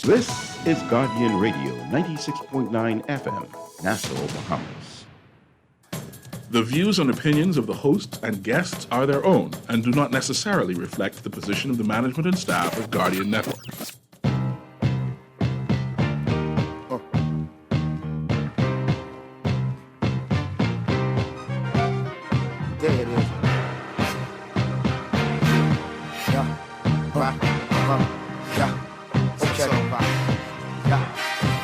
This is Guardian Radio 96.9 FM, Nassau, Bahamas. The views and opinions of the hosts and guests are their own and do not necessarily reflect the position of the management and staff of Guardian Network. There it is. Yeah. Right. Yeah. Okay. Yeah.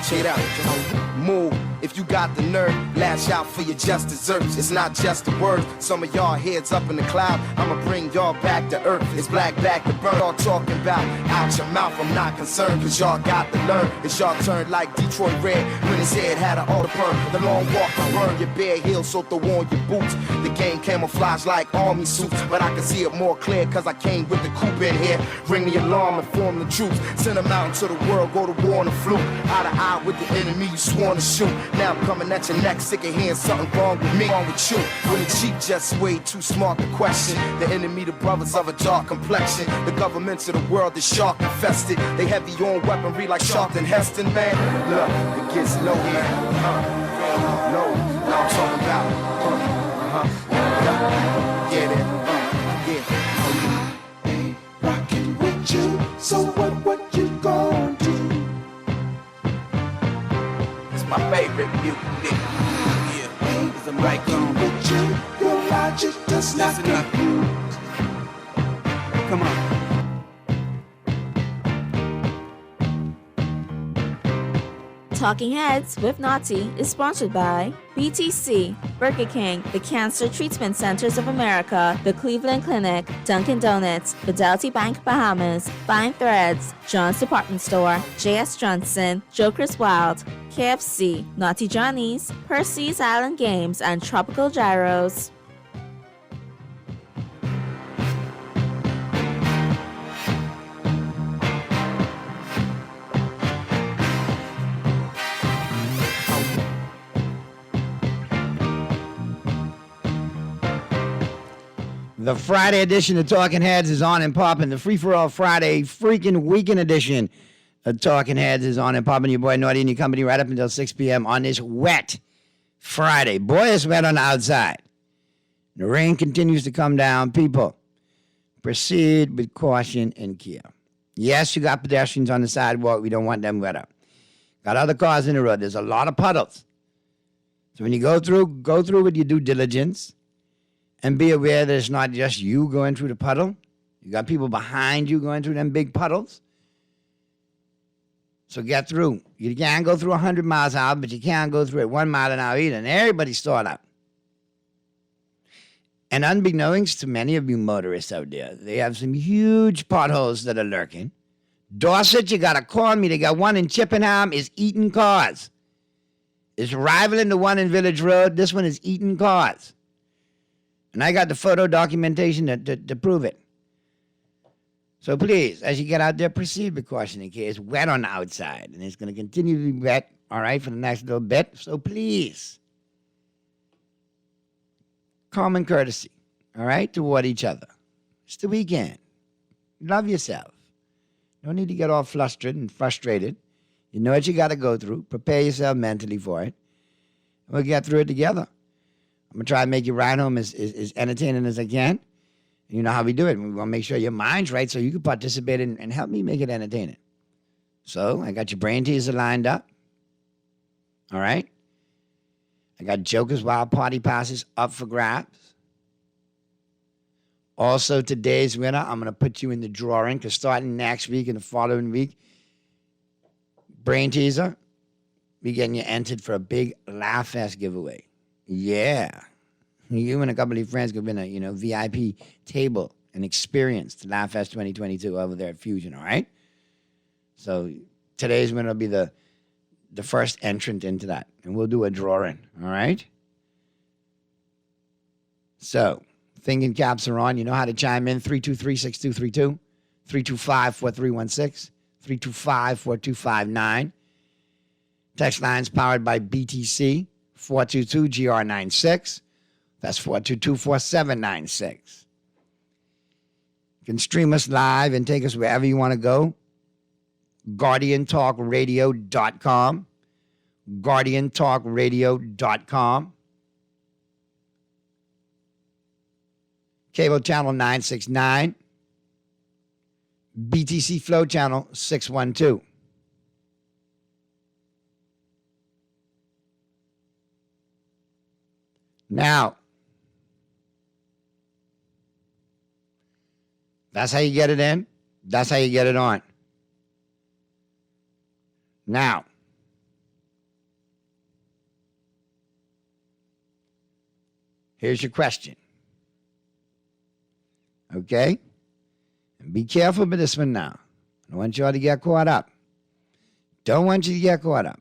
Check it out. Move. If you got the nerve, lash out for your just desserts. It's not just a word. Some of y'all heads up in the cloud. I'ma bring y'all back to earth. It's black back to burn. Y'all talking about out your mouth. I'm not concerned, cause y'all got to learn. It's y'all turn like Detroit Red when his head had an auto burn. The long walk to burn your bare heels, so throw on your boots. The game camouflage like army suits, but I can see it more clear cause I came with the coupe in here. Ring the alarm and form the troops. Send them out into the world, go to war on the fluke. Eye to eye with the enemy you sworn to shoot. Now I'm coming at your neck, sick of hearing something wrong with me, wrong with you. When the cheap just way too smart to question. The enemy, the brothers of a dark complexion. The governments of the world is shark infested. They heavy on weaponry like Sharpton Heston, man. Look, it gets low here. No, I'm talking about. Get it. I ain't rocking with you, so what you gon' do? It's my favorite music. Yeah, it's a Rocking with you, your logic does not compute. Come on. Talking Heads with Naughty is sponsored by BTC, Burger King, the Cancer Treatment Centers of America, the Cleveland Clinic, Dunkin' Donuts, Fidelity Bank Bahamas, Fine Threads, John's Department Store, J.S. Johnson, Joker's Wild, KFC, Naughty Johnny's, Percy's Island Games, and Tropical Gyros. The Friday edition of Talking Heads is on and popping. The Free For All Friday freaking weekend edition of Talking Heads is on and popping. Your boy Naughty and your company right up until 6 p.m. on this wet Friday. Boy, it's wet on the outside. The rain continues to come down. People, proceed with caution and care. Yes, you got pedestrians on the sidewalk. We don't want them wet up. Got other cars in the road. There's a lot of puddles. So when you go through with your due diligence. And be aware that it's not just you going through the puddle. You got people behind you going through them big puddles. So get through. You can't go through 100 miles an hour, but you can't go through at 1 mile an hour either. And everybody's stalled up. And unbeknownst to many of you motorists out there, they have some huge potholes that are lurking. Dorset, you got to call me. They got one in Chippenham, is eating cars. It's rivaling the one in Village Road. This one is eating cars. And I got the photo documentation to prove it. So please, as you get out there, proceed with caution in case it's wet on the outside. And it's going to continue to be wet, all right, for the next little bit. So please, common courtesy, all right, toward each other. It's the weekend. Love yourself. No need to get all flustered and frustrated. You know what you got to go through. Prepare yourself mentally for it. And we'll get through it together. I'm going to try to make your ride home as entertaining as I can. You know how we do it. We want to make sure your mind's right so you can participate and help me make it entertaining. So I got your brain teaser lined up. All right? I got Joker's Wild Party passes up for grabs. Also, today's winner, I'm going to put you in the drawing because starting next week and the following week, brain teaser, we getting you entered for a big Laugh Fest giveaway. Yeah. You and a couple of your friends could win a, VIP table and experience to Laugh Fest 2022 over there at Fusion, all right? So today's winner will be the first entrant into that, and we'll do a drawing, all right? So, thinking caps are on. You know how to chime in, 323-6232, 325-4316, 325-4259. Text lines powered by BTC. 422-GR96. That's 422-4796. You can stream us live and take us wherever you want to go GuardianTalkRadio.com. GuardianTalkRadio.com. Cable channel 969. BTC Flow channel 612. Now, that's how you get it in. That's how you get it on. Now, here's your question. Okay? And be careful with this one now. I don't want y'all to get caught up. Don't want you to get caught up.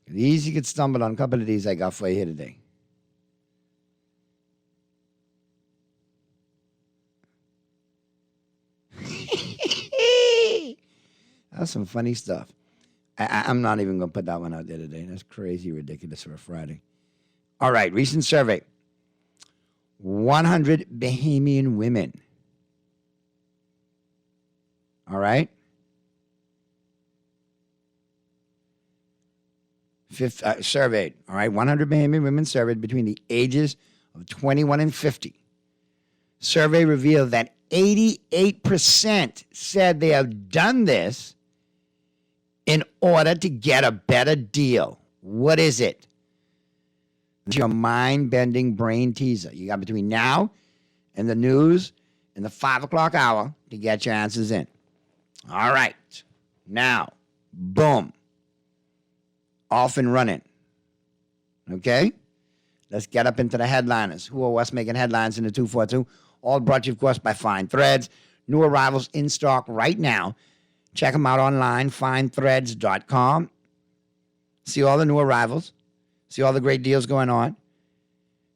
It's easy to get stumbled on a couple of these I got for you here today. That's some funny stuff. I'm not even going to put that one out there today. That's crazy ridiculous for a Friday. All right, recent survey. 100 Bahamian women. All right? Surveyed. All right, 100 Bahamian women surveyed between the ages of 21 and 50. Survey revealed that 88% said they have done this in order to get a better deal. What is it? It's your mind-bending brain teaser. You got between now and the news and the 5 o'clock hour to get your answers in. All right. Now, boom. Off and running. Okay? Let's get up into the headliners. Who are what's making headlines in the 242? All brought to you, of course, by Fine Threads. New arrivals in stock right now. Check them out online, finethreads.com. See all the new arrivals. See all the great deals going on.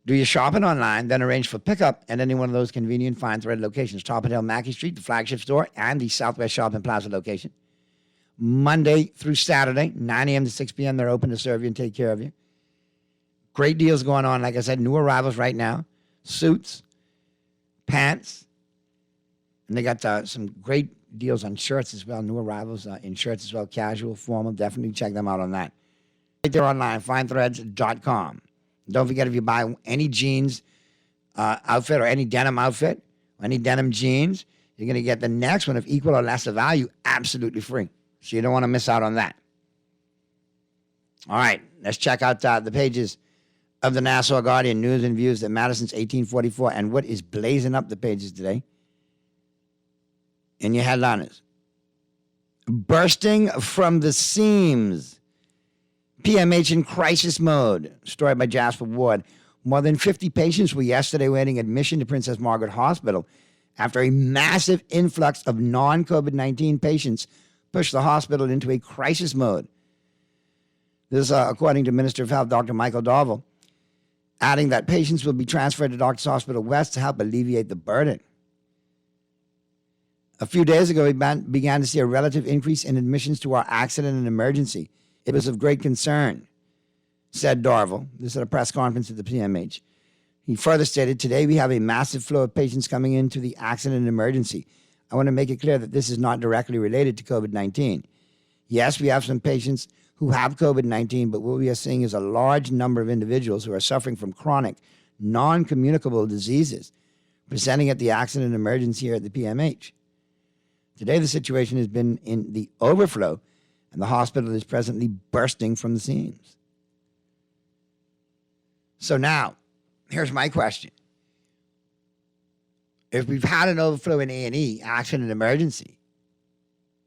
Do your shopping online, then arrange for pickup at any one of those convenient Fine Thread locations. Top of Hill, Mackey Street, the flagship store, and the Southwest Shopping Plaza location. Monday through Saturday, 9 a.m. to 6 p.m., they're open to serve you and take care of you. Great deals going on. Like I said, new arrivals right now. Suits, pants, and they got some great deals on shirts as well. New arrivals in shirts as well, casual, formal. Definitely check them out on that. Right there online, finethreads.com. Don't forget, if you buy any jeans outfit or any denim outfit, or any denim jeans, you're going to get the next one of equal or lesser value absolutely free. So you don't want to miss out on that. All right, let's check out the pages of the Nassau Guardian, news and views that matter since 1844, and what is blazing up the pages today. In your headliners. Bursting from the seams. PMH in crisis mode. Story by Jasper Ward. More than 50 patients were yesterday waiting admission to Princess Margaret Hospital after a massive influx of non-COVID-19 patients pushed the hospital into a crisis mode. This, according to Minister of Health, Dr. Michael Darville, adding that patients will be transferred to Doctors Hospital West to help alleviate the burden. A few days ago, we began to see a relative increase in admissions to our accident and emergency. It was of great concern, said Darville. This at a press conference at the PMH. He further stated, today we have a massive flow of patients coming into the accident and emergency. I want to make it clear that this is not directly related to COVID-19. Yes, we have some patients who have COVID-19, but what we are seeing is a large number of individuals who are suffering from chronic, non-communicable diseases presenting at the accident and emergency here at the PMH. Today, the situation has been in the overflow, and the hospital is presently bursting from the seams. So now, here's my question. If we've had an overflow in A&E, accident and emergency,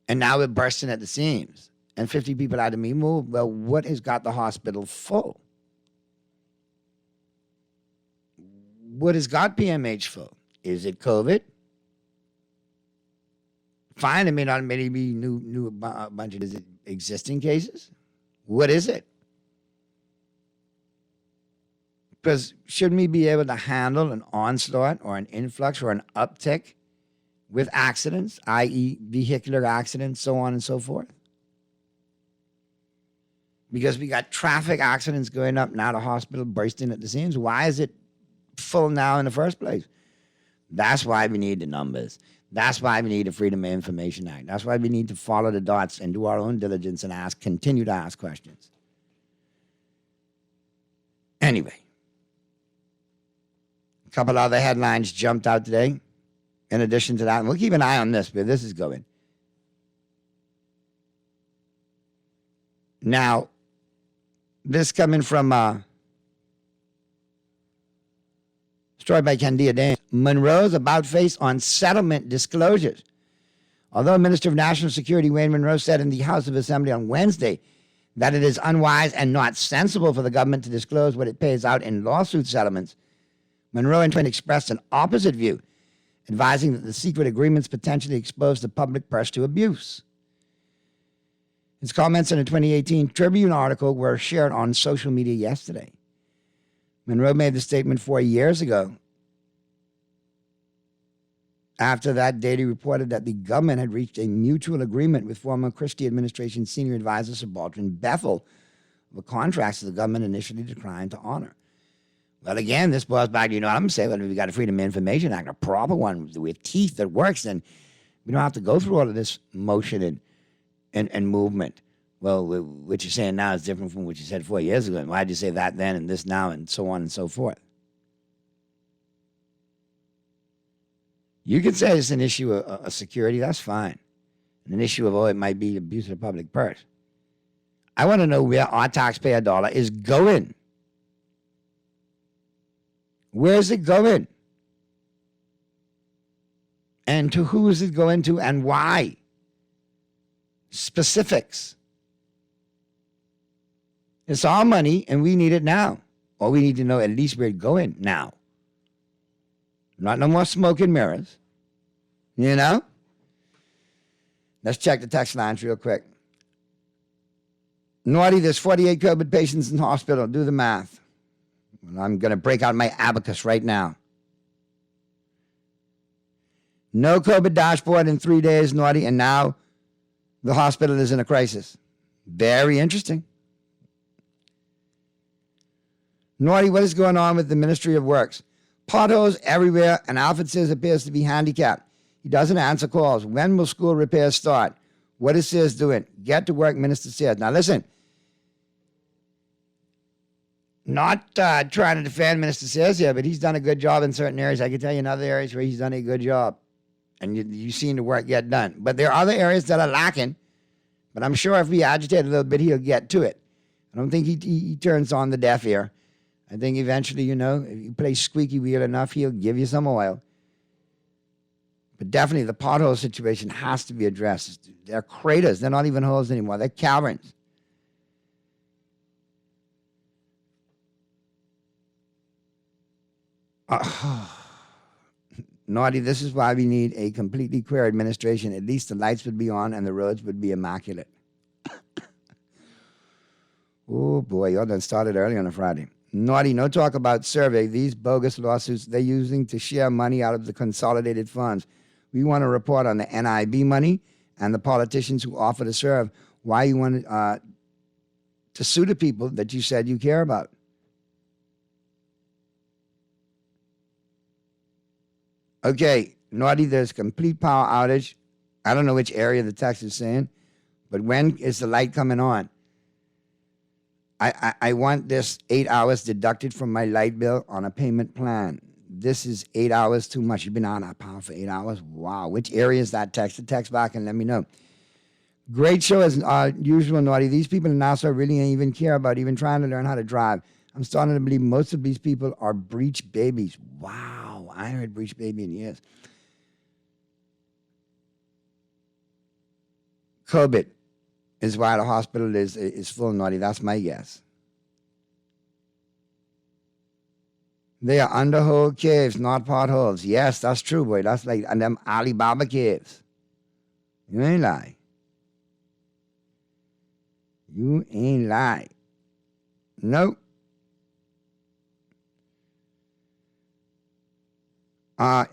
and now we're bursting at the seams, and 50 people had to be moved, well, what has got the hospital full? What has got PMH full? Is it COVID? Fine, it may not be new bunch of existing cases. What is it? Because shouldn't we be able to handle an onslaught or an influx or an uptick with accidents, i.e. vehicular accidents, so on and so forth? Because we got traffic accidents going up, now the hospital bursting at the seams. Why is it full now in the first place? That's why we need the numbers. That's why we need a Freedom of Information Act. That's why we need to follow the dots and do our own diligence and continue to ask questions. Anyway, a couple other headlines jumped out today. In addition to that, and we'll keep an eye on this, where this is going. Now, this coming from story by Candia Dan. Monroe's about face on settlement disclosures. Although Minister of National Security Wayne Monroe said in the House of Assembly on Wednesday that it is unwise and not sensible for the government to disclose what it pays out in lawsuit settlements, Monroe in turn expressed an opposite view, advising that the secret agreements potentially expose the public purse to abuse. His comments in a 2018 Tribune article were shared on social media yesterday. Monroe made the statement 4 years ago. After that date, he reported that the government had reached a mutual agreement with former Christie administration senior advisor Subaltern Bethel over contracts that the government initially declined to honor. Well, again, this boils back to, what I'm saying, well, if we got a Freedom of Information Act, a proper one with teeth that works, then we don't have to go through all of this motion and movement. Well, what you're saying now is different from what you said 4 years ago. And why did you say that then and this now and so on and so forth? You could say it's an issue of security. That's fine. And an issue of, it might be abuse of the public purse. I want to know where our taxpayer dollar is going. Where is it going? And to who is it going to and why? Specifics. It's our money and we need it now. Or we need to know at least where it's going now. Not no more smoke and mirrors. Let's check the text lines real quick. Naughty, there's 48 COVID patients in the hospital. Do the math. Well, I'm going to break out my abacus right now. No COVID dashboard in 3 days, Naughty, and now the hospital is in a crisis. Very interesting. Naughty, what is going on with the Ministry of Works? Potholes everywhere, and Alfred Sears appears to be handicapped. He doesn't answer calls. When will school repairs start? What is Sears doing? Get to work, Minister Sears. Now listen, not trying to defend Minister Sears here, but he's done a good job in certain areas. I can tell you in other areas where he's done a good job. And you've seen the work get done. But there are other areas that are lacking. But I'm sure if we agitate a little bit, he'll get to it. I don't think he turns on the deaf ear. I think eventually, if you play squeaky wheel enough, he'll give you some oil. But definitely the pothole situation has to be addressed. They're craters. They're not even holes anymore. They're caverns. Naughty, this is why we need a completely queer administration. At least the lights would be on and the roads would be immaculate. Oh, boy, y'all done started early on a Friday. Naughty, no talk about survey. These bogus lawsuits they're using to share money out of the consolidated funds. We want to report on the NIB money and the politicians who offer to serve. Why you want to sue the people that you said you care about. Okay, Naughty, there's complete power outage. I don't know which area the text is saying, but when is the light coming on? I want this 8 hours deducted from my light bill on a payment plan. This is 8 hours too much. You've been on our power for 8 hours? Wow. Which area is that text? The text back and let me know. Great show as usual, Naughty. These people in Nassau really ain't even care about even trying to learn how to drive. I'm starting to believe most of these people are breech babies. Wow. I heard breech baby in years. COVID is why the hospital is full, Naughty. That's my guess. They are underhole caves, not potholes. Yes, that's true, boy. That's like and them Alibaba caves. You ain't lie. You ain't lie. Nope.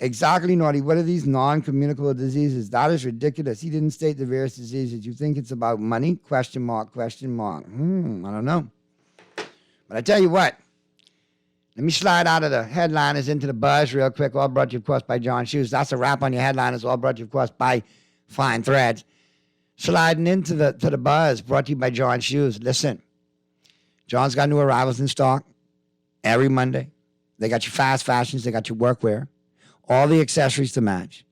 Exactly, Naughty. What are these non-communicable diseases? That is ridiculous. He didn't state the various diseases. You think it's about money? Question mark, question mark. I don't know. But I tell you what. Let me slide out of the headliners into the buzz real quick. All brought to you, of course, by John Shoes. That's a wrap on your headliners. All brought to you, of course, by Fine Threads. Sliding into the buzz, brought to you by John Shoes. Listen, John's got new arrivals in stock every Monday. They got your fast fashions. They got your workwear. All the accessories to match.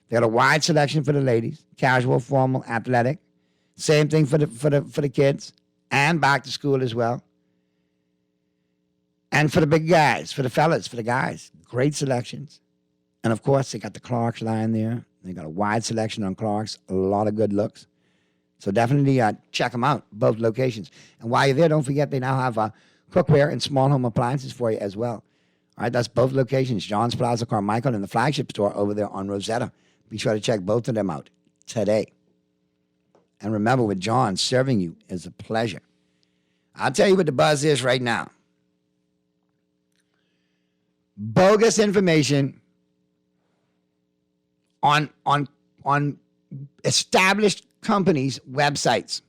They got a wide selection for the ladies. Casual, formal, athletic. Same thing for the kids. And back to school as well. And for the big guys, for the fellas, for the guys, great selections. And of course, they got the Clarks line there. They got a wide selection on Clarks, a lot of good looks. So definitely check them out, both locations. And while you're there, don't forget they now have cookware and small home appliances for you as well. All right, that's both locations, John's Plaza Carmichael and the flagship store over there on Rosetta. Be sure to check both of them out today. And remember, with John, serving you is a pleasure. I'll tell you what the buzz is right now. Bogus information on established companies' websites.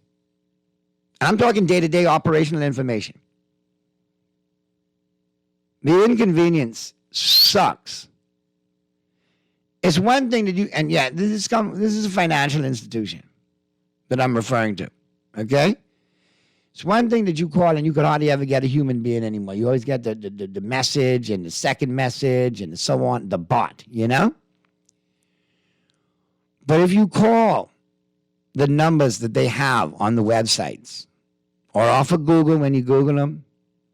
And I'm talking day-to-day operational information. The inconvenience sucks. It's one thing to do, and yeah, this is a financial institution that I'm referring to, okay? It's one thing that you call and you could hardly ever get a human being anymore. You always get the message and the second message and so on, the bot, you know? But if you call the numbers that they have on the websites or off of Google when you Google them,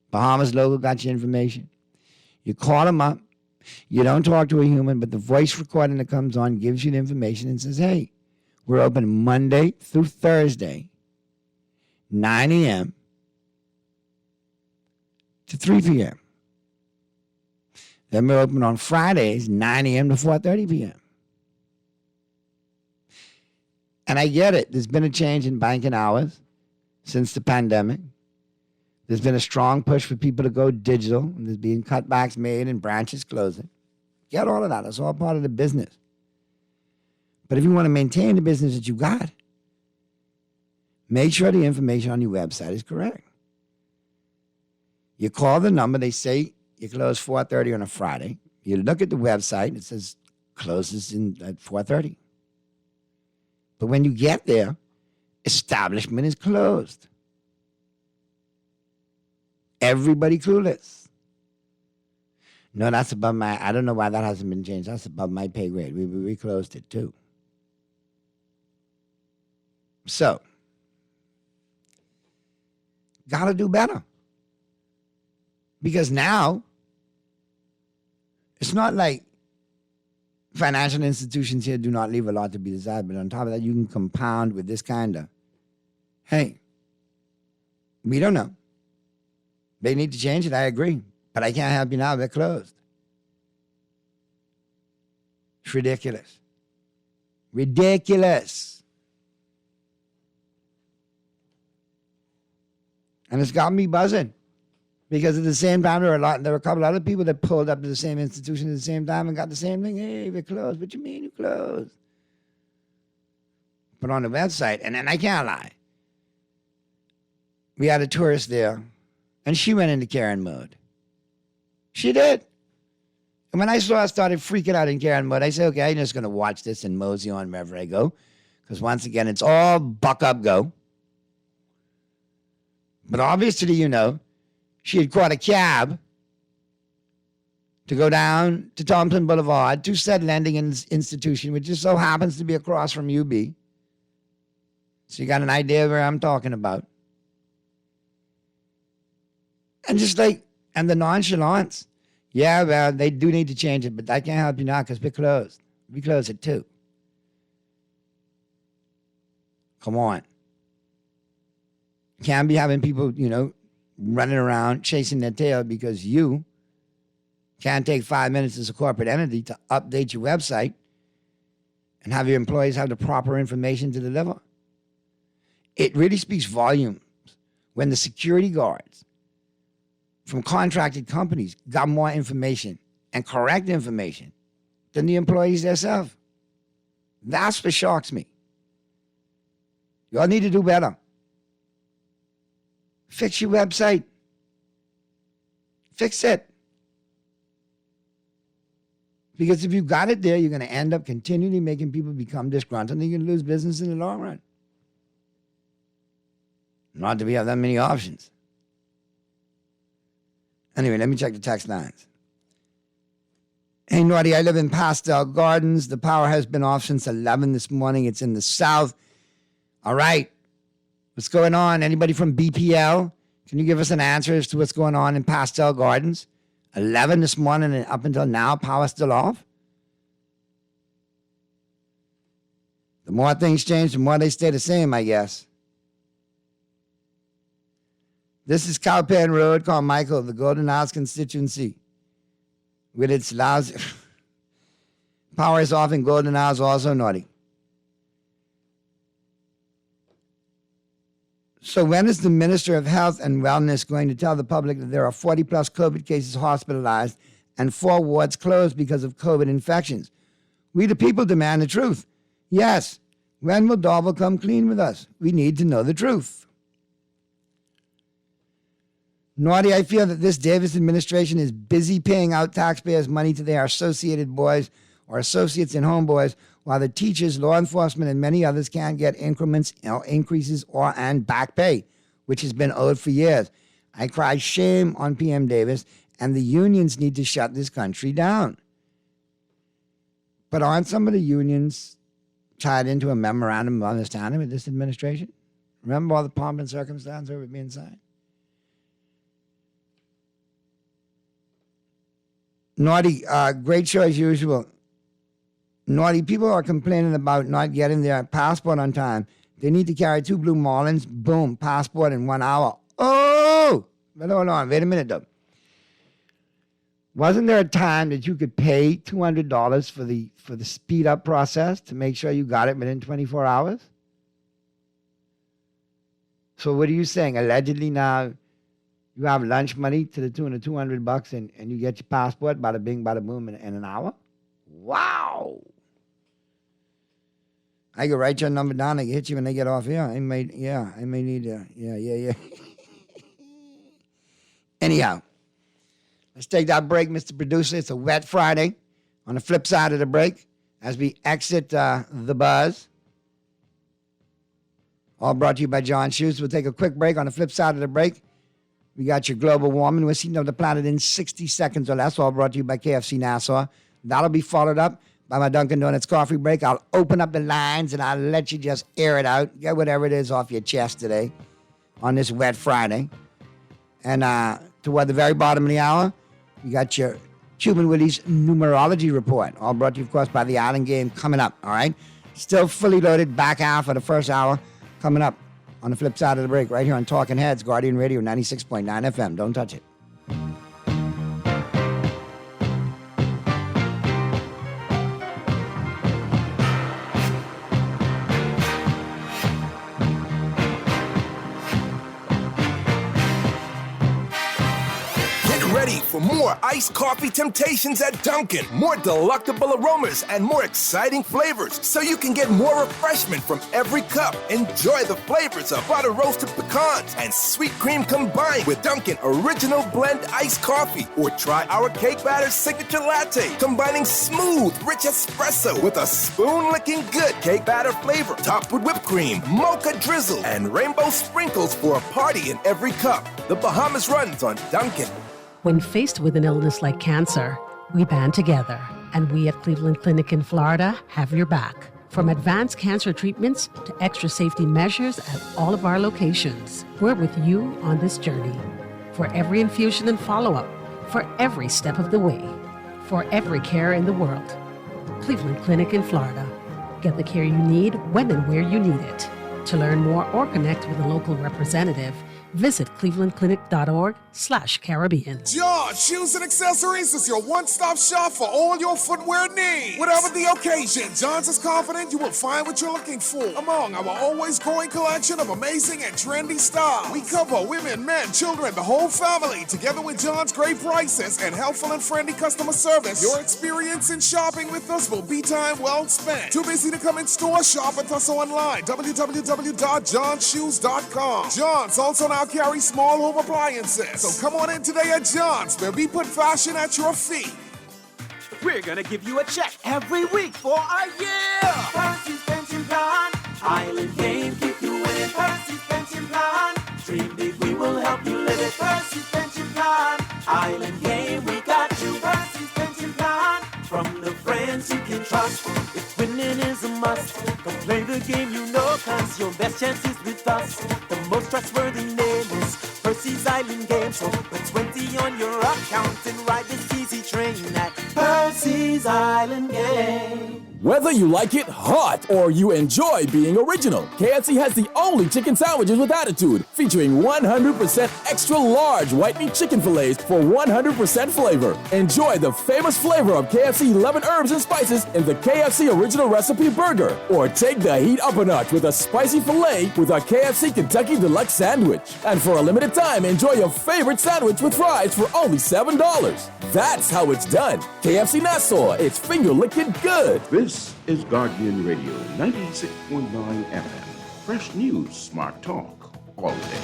Bahamas logo got your information. You call them up. You don't talk to a human, but the voice recording that comes on gives you the information and says, hey, we're open Monday through Thursday, 9 a.m. to 3 p.m. Then we're open on Fridays, 9 a.m. to 4:30 p.m. And I get it. There's been a change in banking hours since the pandemic. There's been a strong push for people to go digital, and there's been cutbacks made and branches closing. Get all of that. It's all part of the business. But if you want to maintain the business that you got, make sure the information on your website is correct. You call the number. They say you close 4:30 on a Friday. You look at the website. It says closes at 4:30. But when you get there, establishment is closed. Everybody clueless. No, that's above my, I don't know why that hasn't been changed. That's above my pay grade. We closed it too. So, gotta do better. Because now, it's not like financial institutions here do not leave a lot to be desired, but on top of that, you can compound with this kind of, hey, we don't know. They need to change it, I agree. But I can't help you now, they're closed. It's ridiculous. Ridiculous. And it's got me buzzing. Because at the same time, there were a couple other people that pulled up to the same institution at the same time and got the same thing. Hey, we're closed. What you mean you closed? But on the website, and I can't lie, we had a tourist there, and she went into Karen mode. She did. And when I saw her started freaking out in Karen mode, I said, okay, I'm just going to watch this and mosey on wherever I go. Because once again, it's all buck up, go. But obviously, you know, she had caught a cab to go down to Thompson Boulevard to said lending institution, which just so happens to be across from UB. So you got an idea where I'm talking about. And just like, and the nonchalance. Yeah, well, they do need to change it, but I can't help you now because we're closed. We close at 2. Come on. Can't be having people, you know, running around chasing their tail because you can't take 5 minutes as a corporate entity to update your website and have your employees have the proper information to deliver. It really speaks volumes when the security guards from contracted companies got more information and correct information than the employees themselves. That's what shocks me. Y'all need to do better. Fix your website. Fix it. Because if you got it there, you're going to end up continually making people become disgruntled, and you're going to lose business in the long run. Not that we have that many options. Anyway, let me check the text lines. Hey, Naughty, I live in Pastel Gardens. The power has been off since 11 this morning. It's in the south. All right. What's going on? Anybody from BPL? Can you give us an answer as to what's going on in Pastel Gardens? 11 this morning and up until now, power still off? The more things change, the more they stay the same, I guess. This is Cowpen Road, Carmichael, the Golden Isles constituency. With its lousy... Power is off in Golden Isles also, Naughty. So when is the Minister of Health and Wellness going to tell the public that there are 40-plus COVID cases hospitalized and 4 wards closed because of COVID infections? We the people demand the truth. Yes, when will Darvel come clean with us? We need to know the truth. Naughty, I feel that this Davis administration is busy paying out taxpayers' money to their associated boys or associates and homeboys, while the teachers, law enforcement, and many others can't get increments, increases, and back pay, which has been owed for years. I cry shame on PM Davis, and the unions need to shut this country down. But aren't some of the unions tied into a memorandum of understanding with this administration? Remember all the pomp and circumstance over being signed? Naughty, great show as usual. Naughty, people are complaining about not getting their passport on time. They need to carry 2 blue Marlins. Boom, passport in 1 hour. Oh! But hold on, wait a minute though. Wasn't there a time that you could pay $200 for the speed up process to make sure you got it within 24 hours? So what are you saying? Allegedly now you have lunch money to the tune of $200 and you get your passport, bada bing, bada boom, in an hour? Wow. I can write your number down. I can hit you when I get off here. I may need to, yeah. Anyhow, let's take that break, Mr. Producer. It's a wet Friday. On the flip side of the break, as we exit the buzz, all brought to you by John Shoes. We'll take a quick break. On the flip side of the break, we got your global warming. We're seeing the planet in 60 seconds or less, all brought to you by KFC Nassau. That'll be followed up by my Dunkin' Donuts coffee break. I'll open up the lines and I'll let you just air it out. Get whatever it is off your chest today on this wet Friday. And toward the very bottom of the hour, you got your Cuban Willie's numerology report, all brought to you, of course, by the Island Game coming up, all right? Still fully loaded back half of the first hour coming up on the flip side of the break right here on Talking Heads, Guardian Radio 96.9 FM. Don't touch it. For more iced coffee temptations at Dunkin', more delectable aromas and more exciting flavors, so you can get more refreshment from every cup. Enjoy the flavors of butter roasted pecans and sweet cream combined with Dunkin' Original Blend iced coffee, or try our cake batter signature latte, combining smooth, rich espresso with a spoon-licking good cake batter flavor, topped with whipped cream, mocha drizzle, and rainbow sprinkles for a party in every cup. The Bahamas runs on Dunkin'. When faced with an illness like cancer, we band together, and we at Cleveland Clinic in Florida have your back. From advanced cancer treatments to extra safety measures at all of our locations, we're with you on this journey. For every infusion and follow-up, for every step of the way, for every care in the world. Cleveland Clinic in Florida. Get the care you need when and where you need it. To learn more or connect with a local representative, visit clevelandclinic.org/Caribbean. John Shoes and Accessories is your one-stop shop for all your footwear needs. Whatever the occasion, John's is confident you will find what you're looking for among our always growing collection of amazing and trendy styles. We cover women, men, children, the whole family. Together with John's great prices and helpful and friendly customer service, your experience in shopping with us will be time well spent. Too busy to come in store? Shop with us online. www.johnshoes.com. John's also now carry small home appliances. So come on in today at John's, where we put fashion at your feet. we're gonna give you a check every week for a year. Percy's Pension Plan, Island Game, keep you winning. Percy's Pension Plan, dream big, we will help you live it. Percy's Pension Plan, Island Game, we got you. Percy's Pension Plan, from the friends you can trust. If winning is a must, come play the game you know, cause your best chance is with us. The most trustworthy name is Percy's Island Game. So put 20 on your account and ride this easy train at Percy's Island Game. Whether you like it hot or you enjoy being original, KFC has the only chicken sandwiches with attitude, featuring 100% extra large white meat chicken fillets for 100% flavor. Enjoy the famous flavor of KFC 11 herbs and spices in the KFC Original Recipe Burger, or take the heat up a notch with a spicy filet with our KFC Kentucky Deluxe Sandwich. And for a limited time, enjoy your favorite sandwich with fries for only $7. That's how it's done. KFC Nassau, it's finger-licking good. This is Guardian Radio 96.9 FM. Fresh news, smart talk, all day.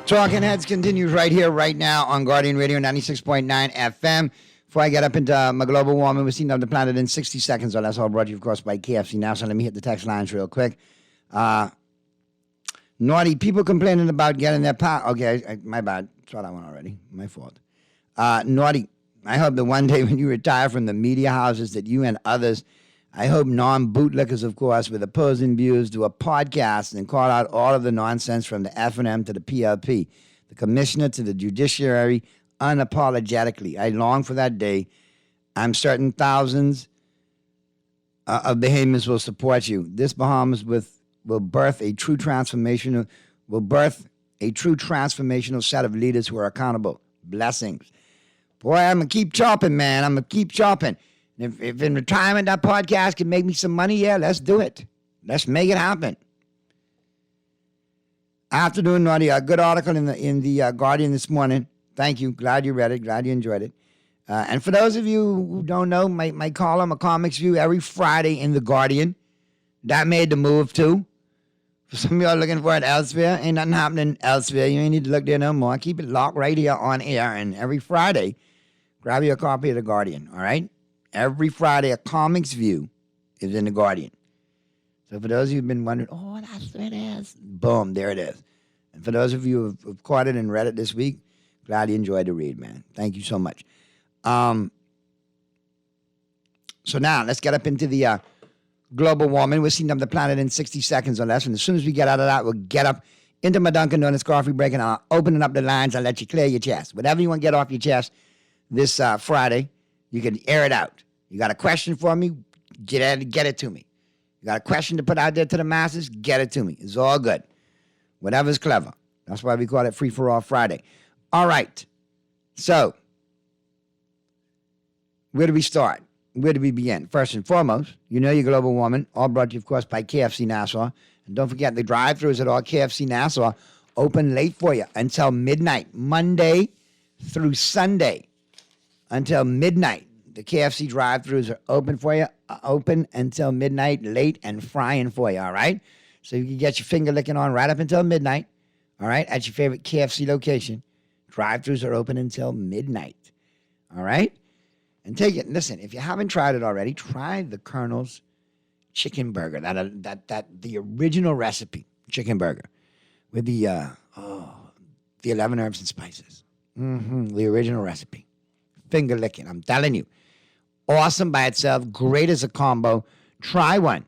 Talking Heads continues right here, right now on Guardian Radio 96.9 FM. Before I get up into my global warming, we're seeing the planet in 60 seconds, or that's all brought to you, of course, by KFC Now. So let me hit the text lines real quick. Naughty, people complaining about getting their power. Okay, my bad. Saw that one already. My fault. Naughty, I hope that one day when you retire from the media houses that you and others, I hope non-bootlickers, of course, with opposing views, do a podcast and call out all of the nonsense from the F&M to the PLP, the commissioner to the judiciary, unapologetically. I long for that day. I'm certain thousands of Bahamians will support you. This Bahamas will birth a true transformational set of leaders who are accountable. Blessings. Boy, I'm going to keep chopping, man. I'm going to keep chopping. If in retirement that podcast can make me some money, yeah, let's do it. Let's make it happen. Afternoon, Naughty. A good article in the Guardian this morning. Thank you. Glad you read it. Glad you enjoyed it. And for those of you who don't know, my column, A Comics View, every Friday in the Guardian. That made the move too. For some of y'all looking for it elsewhere, ain't nothing happening elsewhere. You ain't need to look there no more. Keep it locked right here on air. And every Friday, grab you a copy of the Guardian. All right. Every Friday, A Comics View is in the Guardian. So for those of you who've been wondering, oh, that's what it is. Boom, there it is. And for those of you who've caught it and read it this week, glad you enjoyed the read, man. Thank you so much. So now, let's get up into the global warming. We're seeing up the planet in 60 seconds or less. And as soon as we get out of that, we'll get up into my Dunkin' Donuts coffee break, and I'll open up the lines. I'll let you clear your chest. Whatever you want to get off your chest this Friday, you can air it out. You got a question for me? Get it to me. You got a question to put out there to the masses? Get it to me. It's all good. Whatever's clever. That's why we call it Free for All Friday. All right. So, where do we start? Where do we begin? First and foremost, you know your global warming, all brought to you, of course, by KFC Nassau. And don't forget, the drive-thrus at all KFC Nassau open late for you until midnight, Monday through Sunday, until midnight. The KFC drive-thrus are open for you, open until midnight, late and frying for you, all right? So you can get your finger licking on right up until midnight, all right, at your favorite KFC location. Drive-thrus are open until midnight, all right? And take it, listen, if you haven't tried it already, try the Colonel's chicken burger, the original recipe chicken burger with the 11 herbs and spices. The original recipe. Finger licking, I'm telling you. Awesome by itself, great as a combo. Try one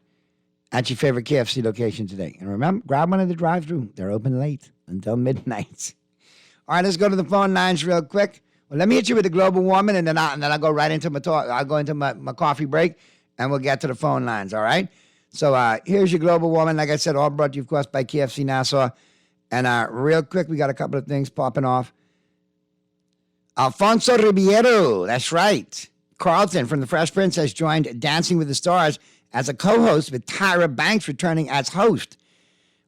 at your favorite KFC location today. And remember, grab one at the drive-thru. They're open late until midnight. All right, let's go to the phone lines real quick. Well, let me hit you with the global warming, and then I'll go right into my talk. I'll go into my coffee break, and we'll get to the phone lines, all right? So here's your global woman. Like I said, all brought to you, of course, by KFC Nassau. And real quick, we got a couple of things popping off. Alfonso Ribeiro, that's right. Carlton from The Fresh Prince has joined Dancing with the Stars as a co-host, with Tyra Banks returning as host.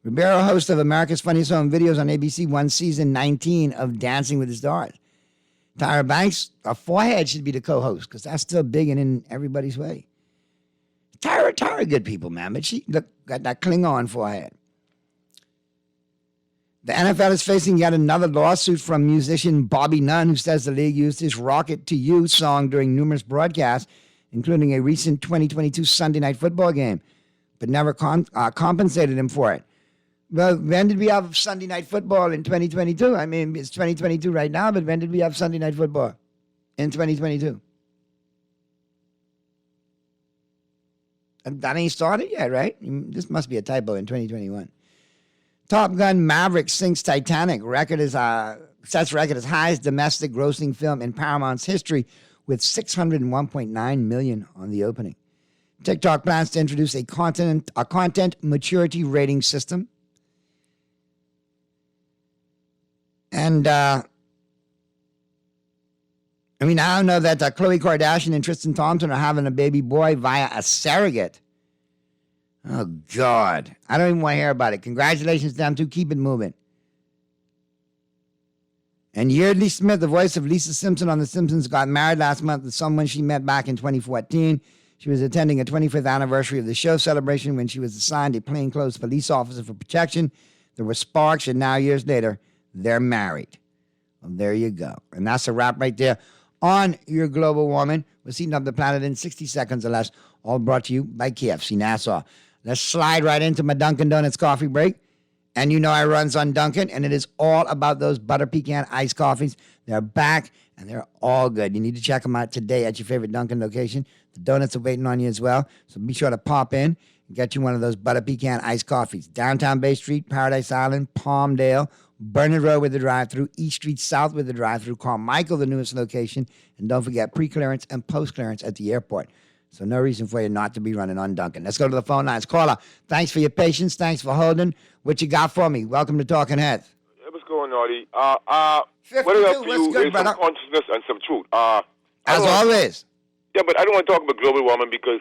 Ribeiro, host of America's Funniest Home Videos on ABC, won season 19 of Dancing with the Stars. Tyra Banks, her forehead should be the co-host, because that's still big and in everybody's way. Tyra, good people, man, but she got that Klingon forehead. The NFL is facing yet another lawsuit from musician Bobby Nunn, who says the league used his Rocket to You song during numerous broadcasts, including a recent 2022 Sunday Night Football game, but never compensated him for it. Well, when did we have Sunday Night Football in 2022? I mean, it's 2022 right now, but when did we have Sunday Night Football in 2022? That ain't started yet, right? This must be a typo in 2021. Top Gun Maverick sinks Titanic. Sets record as highest domestic grossing film in Paramount's history, with $601.9 million on the opening. TikTok plans to introduce a content maturity rating system. And we now know that Khloe Kardashian and Tristan Thompson are having a baby boy via a surrogate. Oh, God. I don't even want to hear about it. Congratulations to them, too. Keep it moving. And Yeardley Smith, the voice of Lisa Simpson on The Simpsons, got married last month to someone she met back in 2014. She was attending a 25th anniversary of the show celebration when she was assigned a plainclothes police officer for protection. There were sparks, and now, years later, they're married. Well, there you go. And that's a wrap right there on your global woman. We're heating up the planet in 60 seconds or less. All brought to you by KFC Nassau. Let's slide right into my Dunkin' Donuts coffee break. And you know I runs on Dunkin', and it is all about those butter pecan iced coffees. They're back, and they're all good. You need to check them out today at your favorite Dunkin' location. The donuts are waiting on you as well, so be sure to pop in and get you one of those butter pecan iced coffees. Downtown Bay Street, Paradise Island, Palmdale, Burnett Road with the drive-thru, East Street South with the drive-thru, Carmichael, the newest location, and don't forget pre-clearance and post-clearance at the airport. So no reason for you not to be running on Dunkin'. Let's go to the phone lines. Caller, thanks for your patience. Thanks for holding. What you got for me? Welcome to Talking Heads. Hey, what's going on, Artie? What I have for you is some consciousness and some truth. As always. Yeah, but I don't want to talk about global warming because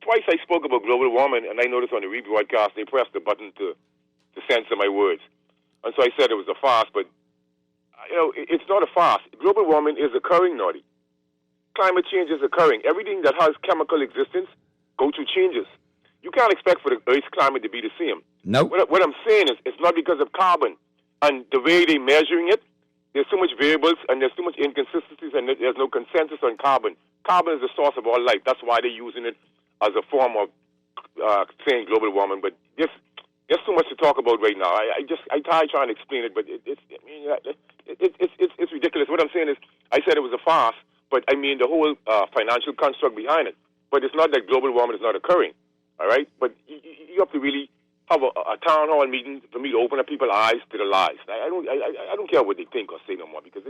twice I spoke about global warming, and I noticed on the rebroadcast they pressed the button to censor my words. And so I said it was a farce, but, it's not a farce. Global warming is occurring, Naughty. Climate change is occurring. Everything that has chemical existence go through changes. You can't expect for the Earth's climate to be the same. Nope. What I'm saying is it's not because of carbon and the way they're measuring it. There's so much variables and there's too much inconsistencies and there's no consensus on carbon. Carbon is the source of all life. That's why they're using it as a form of saying global warming. But there's too much to talk about right now. I try trying to explain it, but it's ridiculous. What I'm saying is I said it was a farce. But, I mean, the whole financial construct behind it. But it's not that global warming is not occurring, all right? But you have to really have a town hall meeting for me to open up people's eyes to the lies. I don't care what they think or say no more because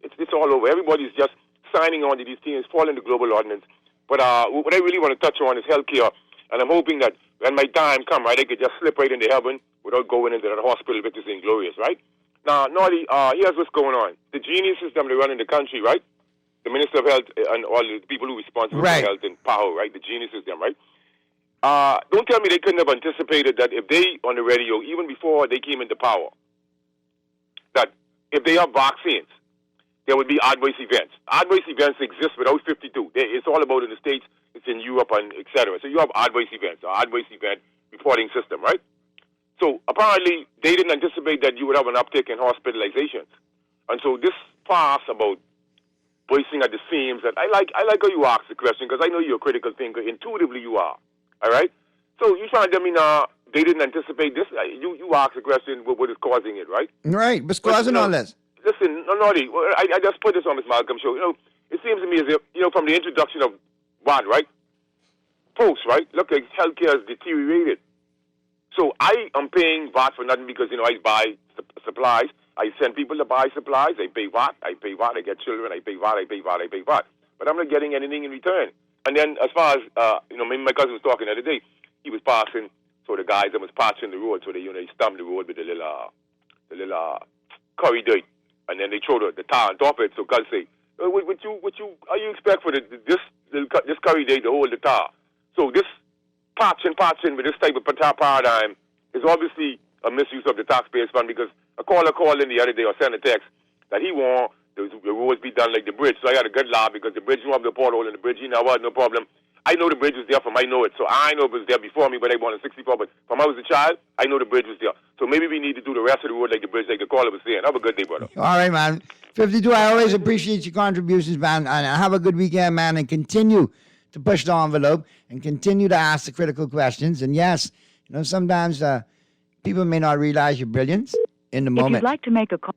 it's all over. Everybody's just signing on to these things, following the global ordinance. But what I really want to touch on is healthcare, and I'm hoping that when my time comes, right, I could just slip right into heaven without going into that hospital, which is inglorious, right? Now, Naughty, here's what's going on. The geniuses that are running the country, right? The Minister of Health and all the people who are responsible for health and power, right? The geniuses, them, right? Don't tell me they couldn't have anticipated that if they, on the radio, even before they came into power, that if they have vaccines, there would be adverse events. Adverse events exist without 52. It's all about in the States, it's in Europe, and et cetera. So you have adverse events, an adverse event reporting system, right? So apparently they didn't anticipate that you would have an uptick in hospitalizations. And so this farce about bursting at the seams, that I like how you ask the question because I know you're a critical thinker. Intuitively, you are. All right. So you trying to tell me now they didn't anticipate this? You ask the question, what is causing it, right? Right. What's causing all this? Listen, Naughty. I just put this on Ms. Malcolm show. It seems to me as if from the introduction of what, right? Post, right? Look, like healthcare has deteriorated. So I am paying VAT for nothing because I buy supplies. I send people to buy supplies. I pay VAT. I get children. I pay VAT. But I'm not getting anything in return. And then as far as, my cousin was talking the other day, he was passing, so the guys that was patching the road, so they stamped the road with the little curry dirt, and then they throw the tar on top of it. So guys say, what you expect for this curry dirt to hold the tar? So this patching with this type of paradigm is obviously a misuse of the taxpayers' fund, because a caller called in the other day or sent a text that he want the roads be done like the bridge. So I got a good laugh, because the bridge don't have the pothole in the bridge. You know what? No problem. I know the bridge was there from I know it. So I know it was there before me, but I born in 64. But from I was a child, I know the bridge was there. So maybe we need to do the rest of the road like the bridge, like the caller was saying. Have a good day, brother. All right, man. 52, I always appreciate your contributions, man. And have a good weekend, man. And continue to push the envelope and continue to ask the critical questions. And yes, sometimes people may not realize your brilliance in the moment. If you'd like to make a call.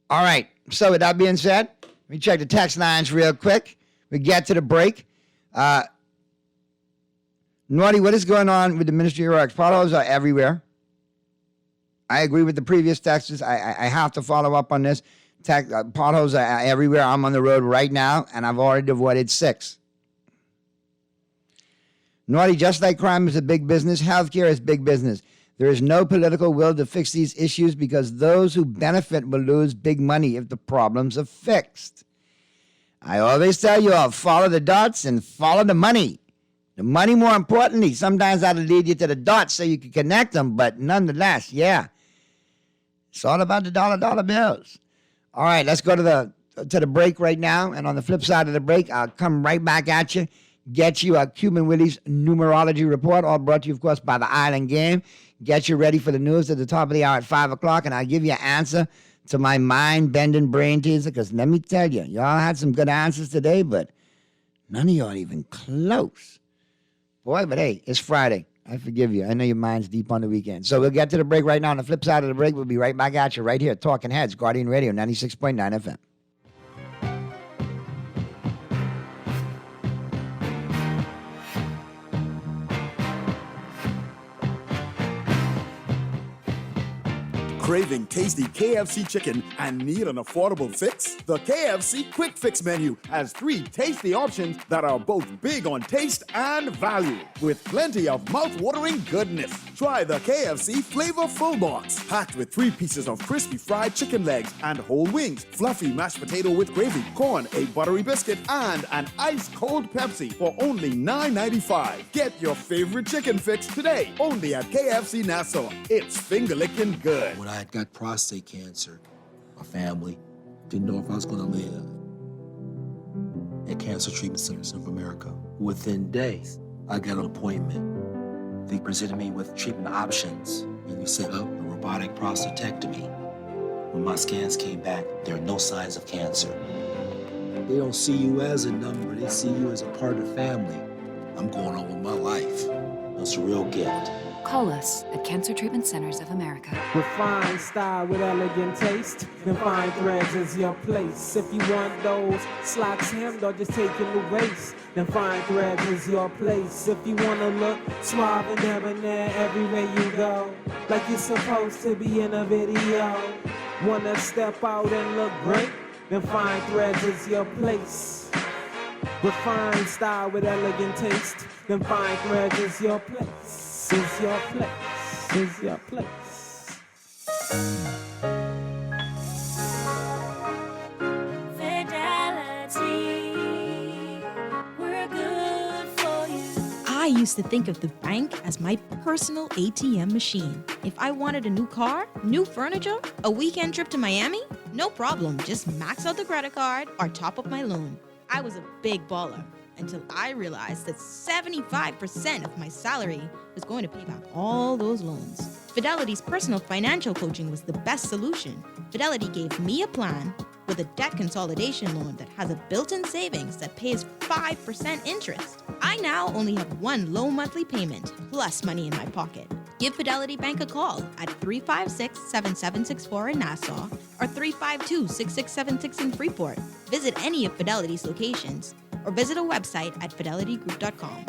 All right. So with that being said, let me check the text lines real quick. We get to the break. Naughty, what is going on with the Ministry of Works? Potholes are everywhere. I agree with the previous texters. I have to follow up on this. Potholes are everywhere. I'm on the road right now, and I've already avoided 6. Naughty, just like crime is a big business, healthcare is big business. There is no political will to fix these issues, because those who benefit will lose big money if the problems are fixed. I always tell you all, follow the dots and follow the money. The money, more importantly, sometimes that'll lead you to the dots so you can connect them, but nonetheless, yeah. It's all about the dollar bills. All right, let's go to the break right now, and on the flip side of the break, I'll come right back at you, get you a Cuban Willie's numerology report, all brought to you, of course, by the Island Game. Get you ready for the news at the top of the hour at 5 o'clock, and I'll give you an answer to my mind-bending brain teaser, because let me tell you, y'all had some good answers today, but none of y'all even close. Boy, but hey, it's Friday. I forgive you. I know your mind's deep on the weekend. So we'll get to the break right now. On the flip side of the break, we'll be right back at you right here at Talking Heads, Guardian Radio, 96.9 FM. Craving tasty KFC chicken and need an affordable fix? The KFC Quick Fix menu has 3 tasty options that are both big on taste and value, with plenty of mouth-watering goodness. Try the KFC Flavor Full Box, packed with 3 pieces of crispy fried chicken legs and whole wings, fluffy mashed potato with gravy, corn, a buttery biscuit, and an ice-cold Pepsi for only $9.95. Get your favorite chicken fix today, only at KFC Nassau. It's finger-licking good. When I got prostate cancer, my family didn't know if I was going to live. At Cancer Treatment Centers of America, within days, I got an appointment. They presented me with treatment options, and we set up a robotic prostatectomy. When my scans came back, there are no signs of cancer. They don't see you as a number, they see you as a part of the family. I'm going on with my life. It's a real gift. Call us at Cancer Treatment Centers of America. Refined style with elegant taste, then Fine Threads is your place. If you want those slacks hemmed or just taking the waist, then Fine Threads is your place. If you want to look suave and debonair everywhere you go, like you're supposed to be in a video, want to step out and look great, then Fine Threads is your place. Refined style with elegant taste, then Fine Threads is your place. Is your place, is your place. Fidelity, we're good for you. I used to think of the bank as my personal ATM machine. If I wanted a new car, new furniture, a weekend trip to Miami, no problem, just max out the credit card or top up my loan. I was a big baller. Until I realized that 75% of my salary was going to pay back all those loans. Fidelity's personal financial coaching was the best solution. Fidelity gave me a plan with a debt consolidation loan that has a built-in savings that pays 5% interest. I now only have one low monthly payment, plus money in my pocket. Give Fidelity Bank a call at 356-7764 in Nassau or 352-6676 in Freeport. Visit any of Fidelity's locations or visit a website at fidelitygroup.com.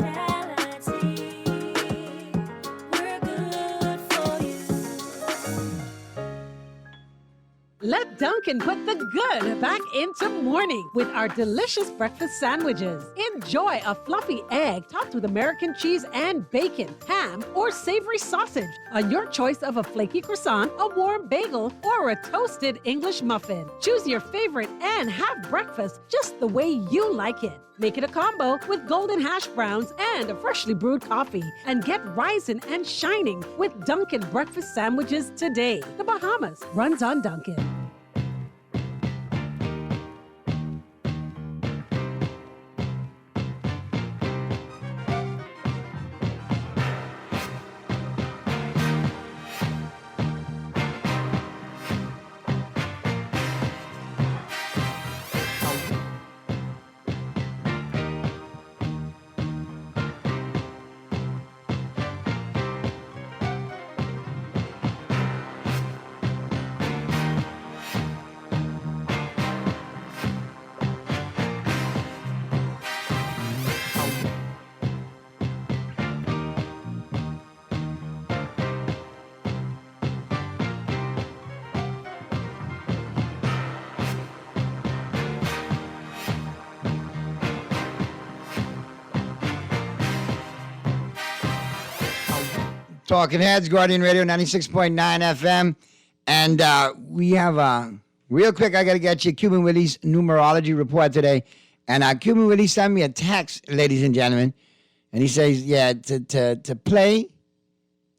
Let Dunkin' put the good back into morning with our delicious breakfast sandwiches. Enjoy a fluffy egg topped with American cheese and bacon, ham, or savory sausage on your choice of a flaky croissant, a warm bagel, or a toasted English muffin. Choose your favorite and have breakfast just the way you like it. Make it a combo with golden hash browns and a freshly brewed coffee. And get rising and shining with Dunkin' breakfast sandwiches today. The Bahamas runs on Dunkin'. Talking Heads, Guardian Radio 96.9 FM. And we have, real quick, I got to get you Cuban Willie's numerology report today. And Cuban Willie sent me a text, ladies and gentlemen. And he says, yeah, to play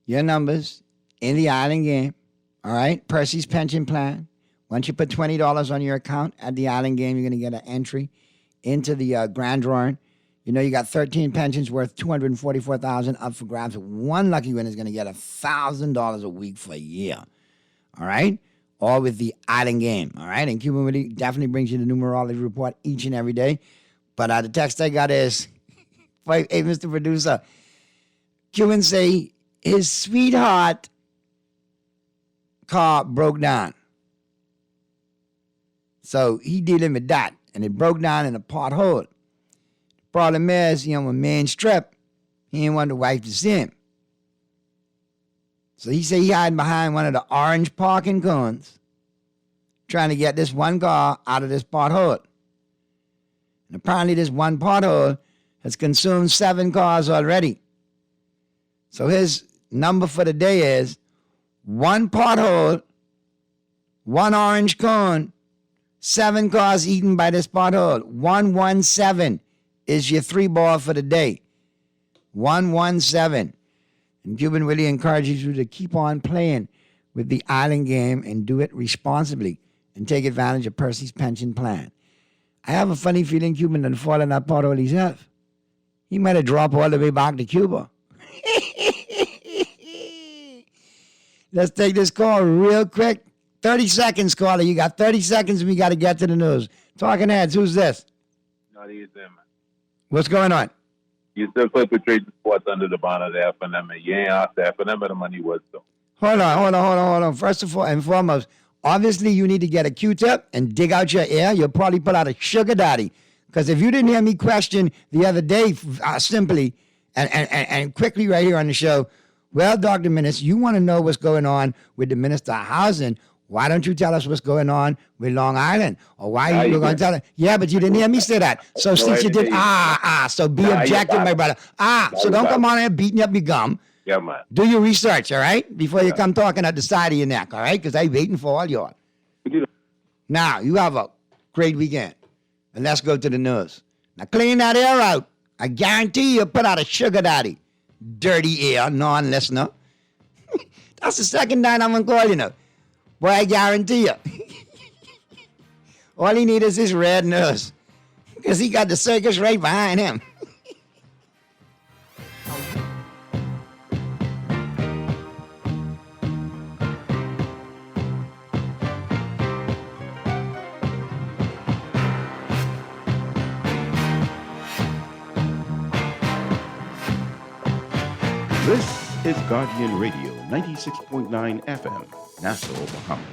your numbers in the island game, all right, Percy's pension plan. Once you put $20 on your account at the island game, you're going to get an entry into the grand drawing. You know, you got 13 pensions worth $244,000 up for grabs. One lucky winner is going to get $1,000 a week for a year. All right? All with the island game. All right? And Cuban Willie definitely brings you the numerology report each and every day. But the text I got is, hey, Mr. Producer, Cuban say his sweetheart car broke down. So he dealing with that. And it broke down in a pothole. Problem is, you know, when man strip, he ain't want the wife to see him. So he said he hiding behind one of the orange parking cones, trying to get this one car out of this pothole. And apparently this one pothole has consumed 7 cars already. So his number for the day is 1 pothole, 1 orange cone, 7 cars eaten by this pothole. 117 is your 3-ball for the day. 117. And Cuban Willie encourages you to keep on playing with the island game and do it responsibly and take advantage of Percy's pension plan. I have a funny feeling Cuban done fall in that pothole himself. He might have dropped all the way back to Cuba. Let's take this call real quick. 30 seconds, caller. You got 30 seconds and we got to get to the news. Talking Heads, who's this? Not easy, man. What's going on? You still perpetrate the sports under the banner of the FNM, and you ain't asked the FNM where the money was, though. Hold on. First of all and foremost, obviously you need to get a Q-tip and dig out your ear. You'll probably pull out a sugar daddy. Because if you didn't hear me question the other day simply and quickly right here on the show, well, Dr. Minnis, you want to know what's going on with the Minister of Housing. Why don't you tell us what's going on with Long Island? Or why are you going to tell us? Yeah, but you didn't hear me say that. So since you did, so be objective, my brother. So don't come on here beating up your gum. Yeah, man. Do your research, all right? Before you come talking at the side of your neck, all right? Because I'm waiting for all y'all. Now, you have a great weekend. And let's go to the news. Now, clean that air out. I guarantee you'll put out a sugar daddy. Dirty ear, non-listener. That's the second time I'm going to call you now. Boy, I guarantee you. All he needs is his red nose. Because he got the circus right behind him. This is Guardian Radio 96.9 FM, Nassau, Bahamas.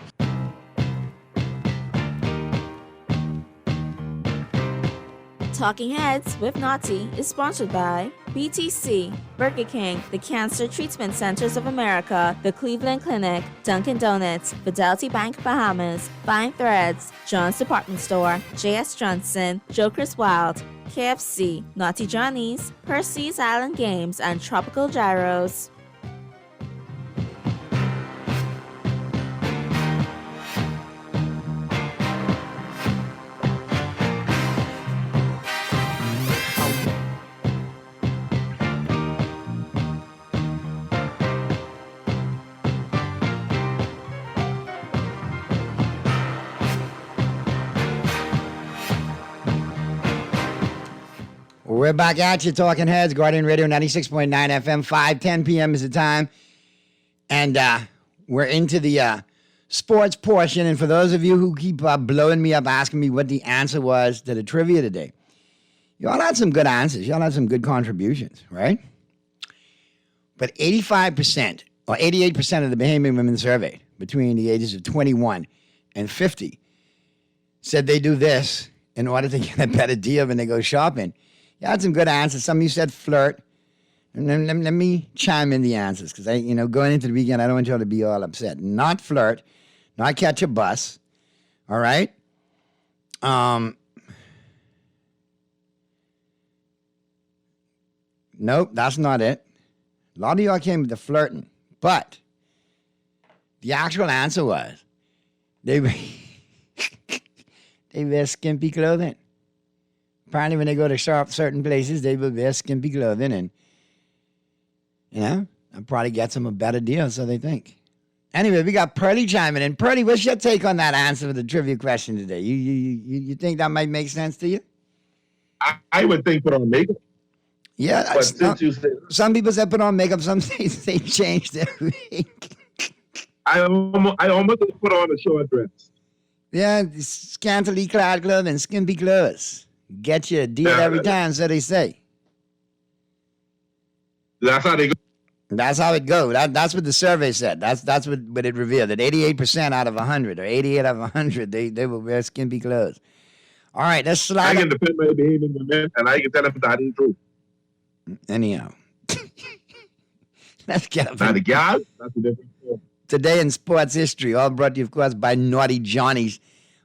Talking Heads with Naughty is sponsored by BTC, Burger King, the Cancer Treatment Centers of America, the Cleveland Clinic, Dunkin' Donuts, Fidelity Bank Bahamas, Fine Threads, John's Department Store, J.S. Johnson, Joker's Wild, KFC, Naughty Johnny's, Percy's Island Games, and Tropical Gyros. We're back at you, Talking Heads, Guardian Radio 96.9 FM, 5:10 p.m. is the time. And we're into the sports portion. And for those of you who keep blowing me up, asking me what the answer was to the trivia today, y'all had some good answers. Y'all had some good contributions, right? But 85% or 88% of the Bahamian women surveyed between the ages of 21 and 50 said they do this in order to get a better deal when they go shopping. You had some good answers. Some of you said flirt. And let me chime in the answers because going into the weekend, I don't want y'all to be all upset. Not flirt, not catch a bus. All right. Nope, that's not it. A lot of y'all came with the flirting, but the actual answer was they wear skimpy clothing. Apparently, when they go to shop certain places, they will wear skimpy clothing, and that probably gets them a better deal, so they think. Anyway, we got Pearlie chiming in. Pearlie, what's your take on that answer for the trivia question today? You think that might make sense to you? I would think put on makeup. Yeah, but since you said some people said put on makeup, some say they changed their week. I almost put on a short dress. Yeah, scantily clad clothing, skimpy clothes. Get you a deal every time, so they say. That's how they go. That's how it goes. That's what the survey said. That's what it revealed. That 88% out of 100 or 88 out of 100, they will wear skimpy clothes. All right, let's slide. I can defend my behavior in the men, and I can tell them that ain't true. Anyhow, let's get up. Now the guys, that's a different story. Today in sports history, all brought to you, of course, by Naughty Johnny's.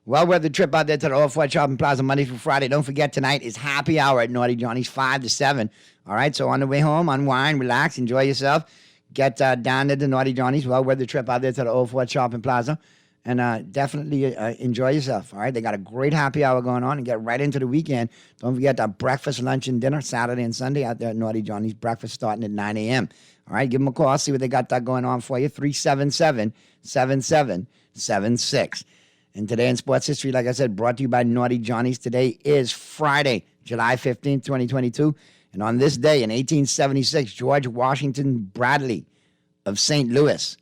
Well worth the trip out there to the Old Fort Shopping Plaza Monday through Friday. Don't forget, tonight is happy hour at Naughty Johnny's, 5 to 7. All right, so on the way home, unwind, relax, enjoy yourself. Get down to the Naughty Johnny's. Well worth the trip out there to the Old Fort Shopping Plaza. And definitely enjoy yourself, all right? They got a great happy hour going on and get right into the weekend. Don't forget that breakfast, lunch, and dinner Saturday and Sunday out there at Naughty Johnny's. Breakfast starting at 9 a.m. All right, give them a call, see what they got that going on for you, 377-7776. And today in sports history, like I said, brought to you by Naughty Johnny's. Today is Friday, July 15th, 2022. And on this day in 1876, George Washington Bradley of St. Louis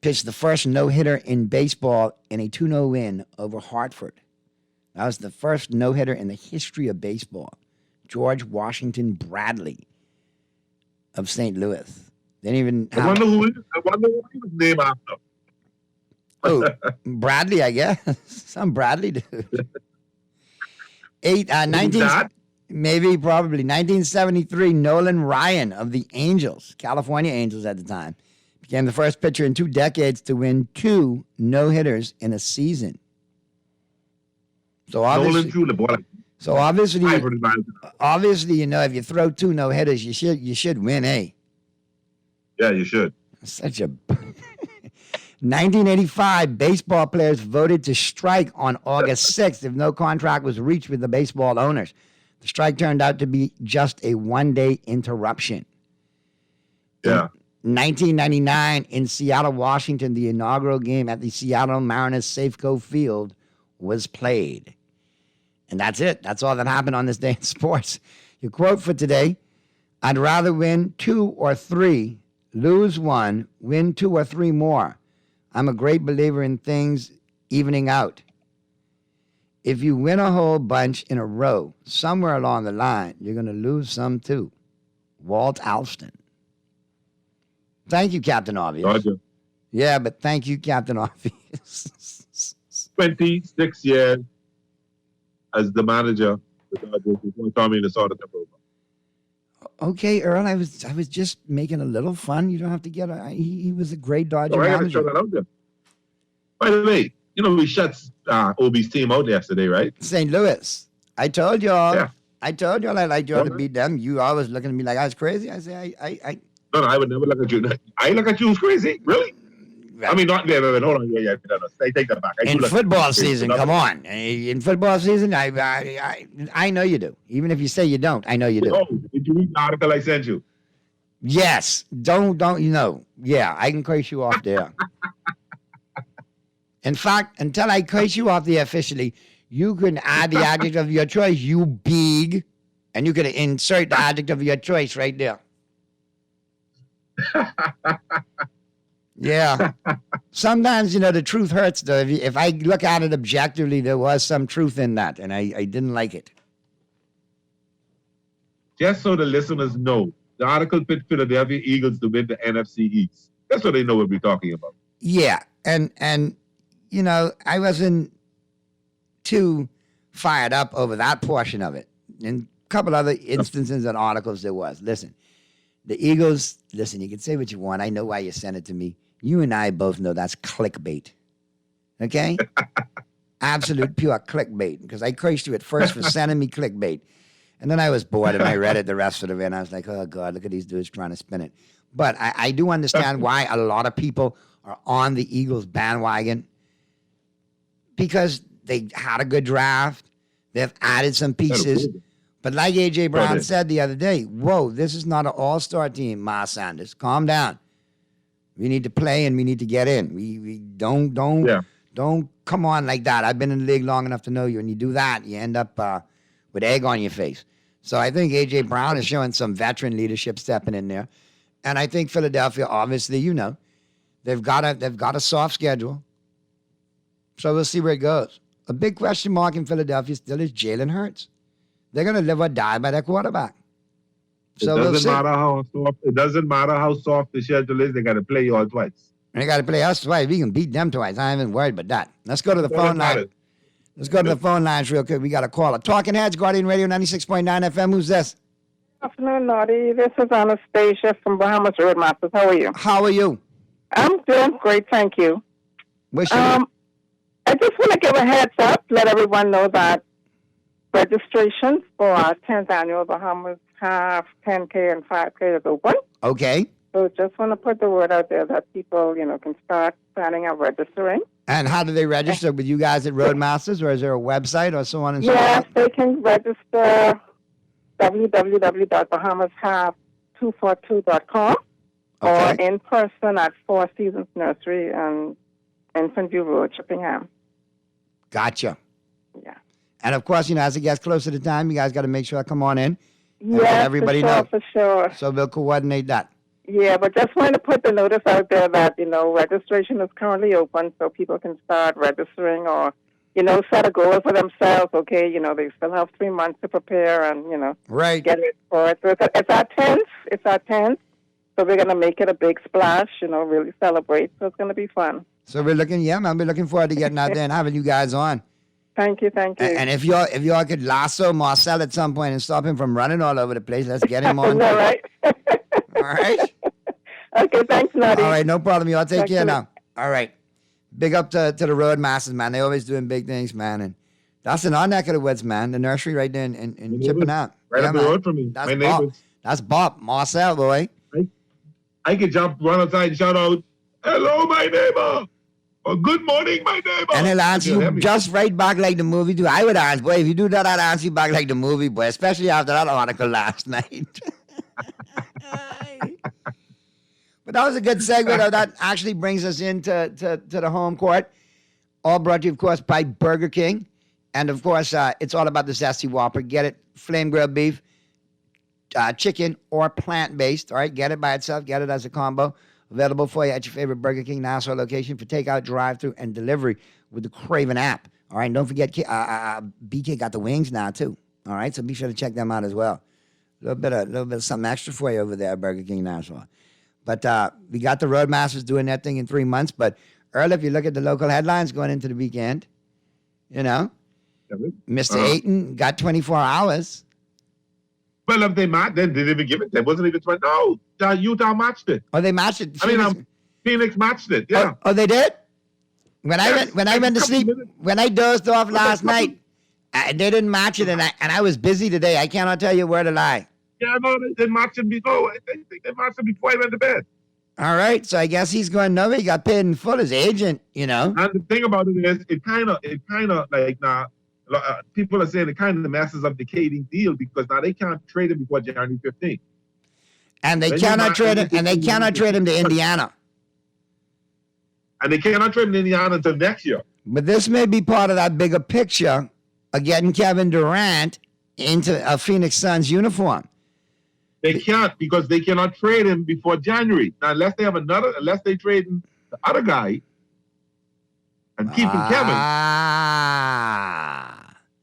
pitched the first no-hitter in baseball in a 2-0 win over Hartford. That was the first no-hitter in the history of baseball. George Washington Bradley of St. Louis. They didn't even I wonder who he was named after. Oh, Bradley, I guess. Some Bradley dude. Maybe, probably. 1973, Nolan Ryan of the Angels, California Angels at the time, became the first pitcher in 2 decades to win 2 no-hitters in a season. So obviously, if you throw 2 no-hitters, you should win, eh? Yeah, you should. Such a 1985, baseball players voted to strike on August 6th if no contract was reached with the baseball owners. The strike turned out to be just a 1-day interruption. Yeah. 1999, in Seattle, Washington, the inaugural game at the Seattle Mariners Safeco Field was played. And that's it. That's all that happened on this day in sports. Your quote for today: I'd rather win 2 or 3, lose 1, win 2 or 3 more. I'm a great believer in things evening out. If you win a whole bunch in a row, somewhere along the line, you're going to lose some too. Walt Alston. Thank you, Captain Obvious. Roger. Yeah, but thank you, Captain Obvious. 26 years as the manager of the Dodgers before Tommy Lasorda took over. Okay, Earl, I was just making a little fun. You don't have to get. He was a great Dodger I got to manager. throw that out there. By the way, we shut OB's team out yesterday, right? St. Louis. I told y'all. Yeah. I told y'all I'd like y'all to beat them. You always looking at me like I was crazy. I say I. No, I would never look at you. I look at you as crazy. Really? I mean, not hold on. Yeah. No. Take that back. In football season, come on. In football season, I know you do. Even if you say you don't, I know you do. Oh, did you read the article I sent you? Yes. Don't you know? Yeah, I can curse you off there. In fact, until I curse you off there officially, you can add the adjective of your choice, you big, and you can insert the adjective of your choice right there. Yeah. Sometimes, the truth hurts, though. If I look at it objectively, there was some truth in that, and I didn't like it. Just so the listeners know, the article picked Philadelphia Eagles to win the NFC East. That's what they know what we're talking about. Yeah, and I wasn't too fired up over that portion of it. In a couple other instances and articles there was. Listen, the Eagles, you can say what you want. I know why you sent it to me. You and I both know that's clickbait. Okay? Absolute pure clickbait. Because I cursed you at first for sending me clickbait. And then I was bored and I read it the rest of the way and I was like, oh, God, look at these dudes trying to spin it. But I do understand why a lot of people are on the Eagles bandwagon because they had a good draft. They've added some pieces. But like A.J. Brown said the other day, whoa, this is not an all-star team, Miles Sanders. Calm down. We need to play and we need to get in. We don't come on like that. I've been in the league long enough to know you. When you do that, you end up with egg on your face. So I think A.J. Brown is showing some veteran leadership stepping in there. And I think Philadelphia, obviously, they've got a soft schedule. So we'll see where it goes. A big question mark in Philadelphia still is Jalen Hurts. They're going to live or die by their quarterback. So it doesn't matter how soft the schedule is. They got to play you all twice. And they got to play us twice. We can beat them twice. I ain't even worried about that. Let's go to the phone line. Let's go to the phone lines real quick. We got a caller. Talking Heads, Guardian Radio 96.9 FM. Who's this? Good afternoon, Naughty. This is Anastasia from Bahamas Roadmasters. How are you? How are you? I'm doing great, thank you. I just want to give a heads up, let everyone know that registration for our 10th annual Bahamas Half, 10K, and 5K is open. Okay. So just want to put the word out there that people, can start planning and registering. And how do they register? With you guys at Roadmasters, or is there a website or so on and so forth? Yes, they can register www.bahamashalf242.com or in person at Four Seasons Nursery and Infant View Road, Chippingham. Gotcha. Yeah. And of course, as it gets closer to time, you guys got to make sure I come on in. Yes, everybody knows. For sure. So we'll coordinate that. Yeah, but just wanted to put the notice out there that, registration is currently open so people can start registering or, set a goal for themselves. Okay, they still have 3 months to prepare and, right. Get ready for it. So it's our 10th. It's our 10th. So we're going to make it a big splash, really celebrate. So it's going to be fun. So we're looking forward to getting out there and having you guys on. Thank you. And if y'all could lasso Marcel at some point and stop him from running all over the place, let's get him on. All right. All right? Okay, thanks, Nutty. All right, no problem. Y'all take care now. All right. Big up to the Roadmasters, man. They always doing big things, man. And that's in our neck of the woods, man. The nursery right there in Chipping Right up the road from me. That's my Bob. neighbors. That's Bob. Marcel, boy. I could run outside and shout out, hello, my neighbor. Or good morning, my neighbor. And he'll answer you just right back like the movie do. I would answer, boy, if you do that, I'd answer you back like the movie, boy, especially after that article last night. But that was a good segue, though. That actually brings us into the home court. All brought to you, of course, by Burger King. And, of course, it's all about the Zesty Whopper. Get it, flame grilled beef, chicken, or plant-based. All right, get it by itself. Get it as a combo. Available for you at your favorite Burger King Nassau location for takeout, drive-thru, and delivery with the Craven app. All right, and don't forget, BK got the wings now, too. All right, so be sure to check them out as well. A little bit of something extra for you over there at Burger King Nassau. But we got the Roadmasters doing that thing in 3 months. But Earl, if you look at the local headlines going into the weekend, Mr. Ayton got 24 hours. Well, if they matched, then they didn't even give it. They wasn't even 20. No, Utah matched it. Oh, they matched it. I mean, Phoenix matched it. Yeah. Oh, they did. When I went to sleep, when I dozed off last night, they didn't match it, and I was busy today. I cannot tell you where to lie. Yeah, no, they didn't match it before. They matched it before he went to bed. All right, so I guess he's going nowhere. He got paid in full, his agent, you know. And the thing about it is, it kind of like now, people are saying it kind of messes up the KD deal because now they can't trade him before January 15th. And they cannot trade him. And they cannot trade him to Indiana. And they cannot trade him to Indiana until next year. But this may be part of that bigger picture of getting Kevin Durant into a Phoenix Suns uniform. They can't because they cannot trade him before January. Now, unless they trade the other guy and keep him Kevin.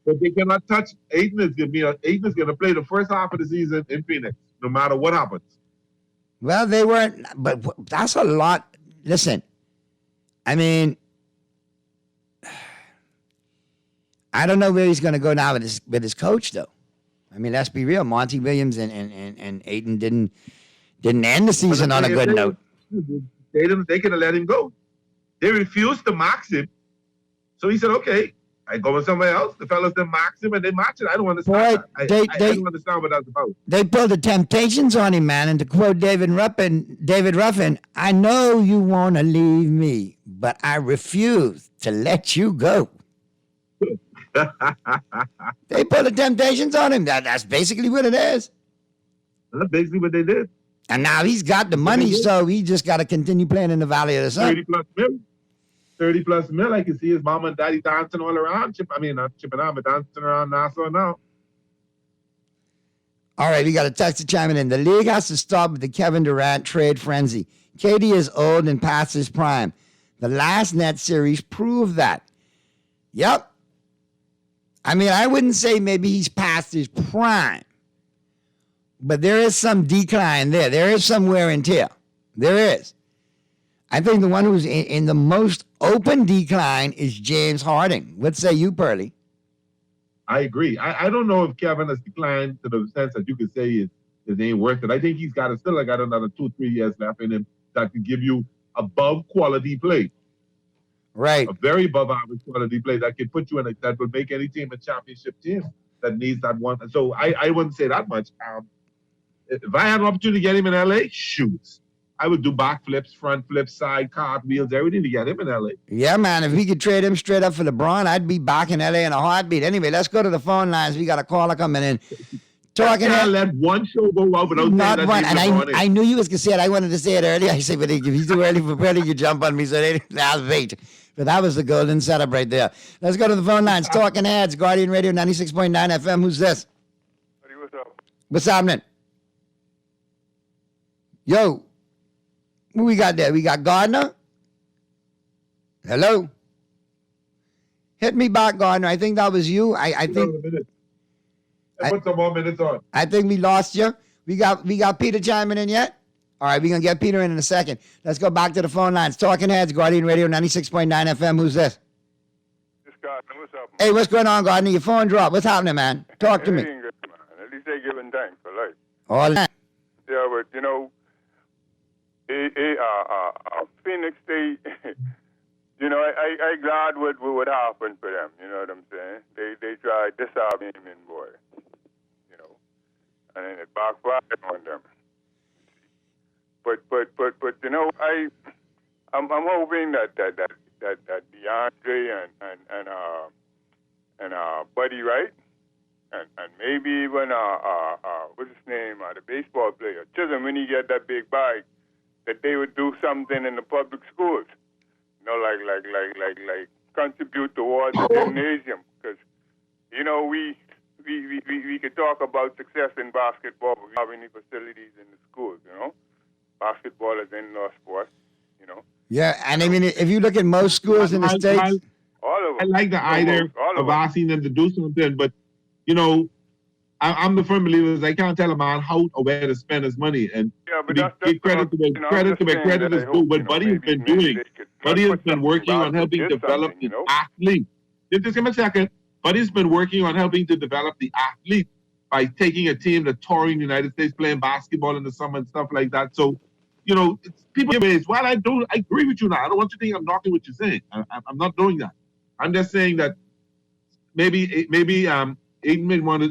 But they cannot touch Ayton. Ayton is going to play the first half of the season in Phoenix, no matter what happens. Well, they weren't, but that's a lot. Listen, I mean, I don't know where he's going to go now with his coach, though. I mean, let's be real. Monty Williams and Ayton didn't end the season on a good note. They could have let him go. They refused to max him. So he said, okay, I go with somebody else. The fellas then max him and they match it. I don't understand. I don't understand what that's about. They pulled the temptations on him, man. And to quote David Ruffin, I know you want to leave me, but I refuse to let you go. They put the temptations on him. That's basically what it is. That's basically what they did. And now he's got the money, so he just got to continue playing in the Valley of the Sun. 30 plus mil. I can see his mama and daddy dancing all around. Not chipping out, but dancing around Nassau now. All right, we got a text to chime in. The league has to stop with the Kevin Durant trade frenzy. KD is old and past his prime. The last Nets series proved that. Yep. I mean, I wouldn't say maybe he's past his prime, but there is some decline there. There is some wear and tear. There is. I think the one who's in the most open decline is James Harden. What say you, Pearly? I agree. I don't know if Kevin has declined to the sense that you could say it ain't worth it. I think he's got another 2-3 years left in him that could give you above quality play. Right. A very above average quality play that can put you in that would make any team a championship team that needs that one. And so I wouldn't say that much. If I had an opportunity to get him in LA, shoot. I would do backflips, front flips, side cartwheels, everything to get him in LA. Yeah, man. If we could trade him straight up for LeBron, I'd be back in LA in a heartbeat. Anyway, let's go to the phone lines. We got a caller coming in. Talking I let one show go out without not saying one. That and I knew you was going to say it. I wanted to say it earlier. I said, but if he's too early for Pearly, you jump on me. So I'll wait. But that was the golden setup right there. Let's go to the phone lines. Talking Heads, Guardian Radio 96.9 FM. Who's this? Buddy, what's up? What's happening? Yo. Who we got there? We got Gardner? Hello? Hit me back, Gardner. I think that was you. I think. Put some more minutes on. I think we lost you. We got Peter chiming in yet? All right, we're going to get Peter in a second. Let's go back to the phone lines. Talking Heads, Guardian Radio 96.9 FM. Who's this? This Gardner, what's up? Hey, what's going on, Gardner? Your phone dropped. What's happening, man? Talk to me. Good, man. At least they giving thanks for life. All that. Yeah, but, you know, Phoenix State, you know, I glad what happened for them. You know what I'm saying? They tried disarming him, boy. You know, and then it backfired on them. But you know, I'm hoping that DeAndre and Buddy Wright and maybe even what's his name, the baseball player Chisholm, when he get that big bag, that they would do something in the public schools. You know, like contribute towards the gymnasium, because you know we could talk about success in basketball, but we don't have any facilities in the schools. You know. Basketball is an indoor sport, you know. Yeah, and I mean, if you look at most schools in the States. All of them. I like the idea of asking them to do something, but, you know, I'm the firm believer I can't tell a man how or where to spend his money. And give credit to where credit is due. What Buddy has been doing, Buddy has been working on helping develop the athlete. Just give me a second. Buddy's been working on helping to develop the athlete by taking a team that's touring the United States, playing basketball in the summer and stuff like that. So, you know, it's people ways. While I agree with you now. I don't want you to think I'm knocking what you're saying. I'm not doing that. I'm just saying that maybe Aiden may want to,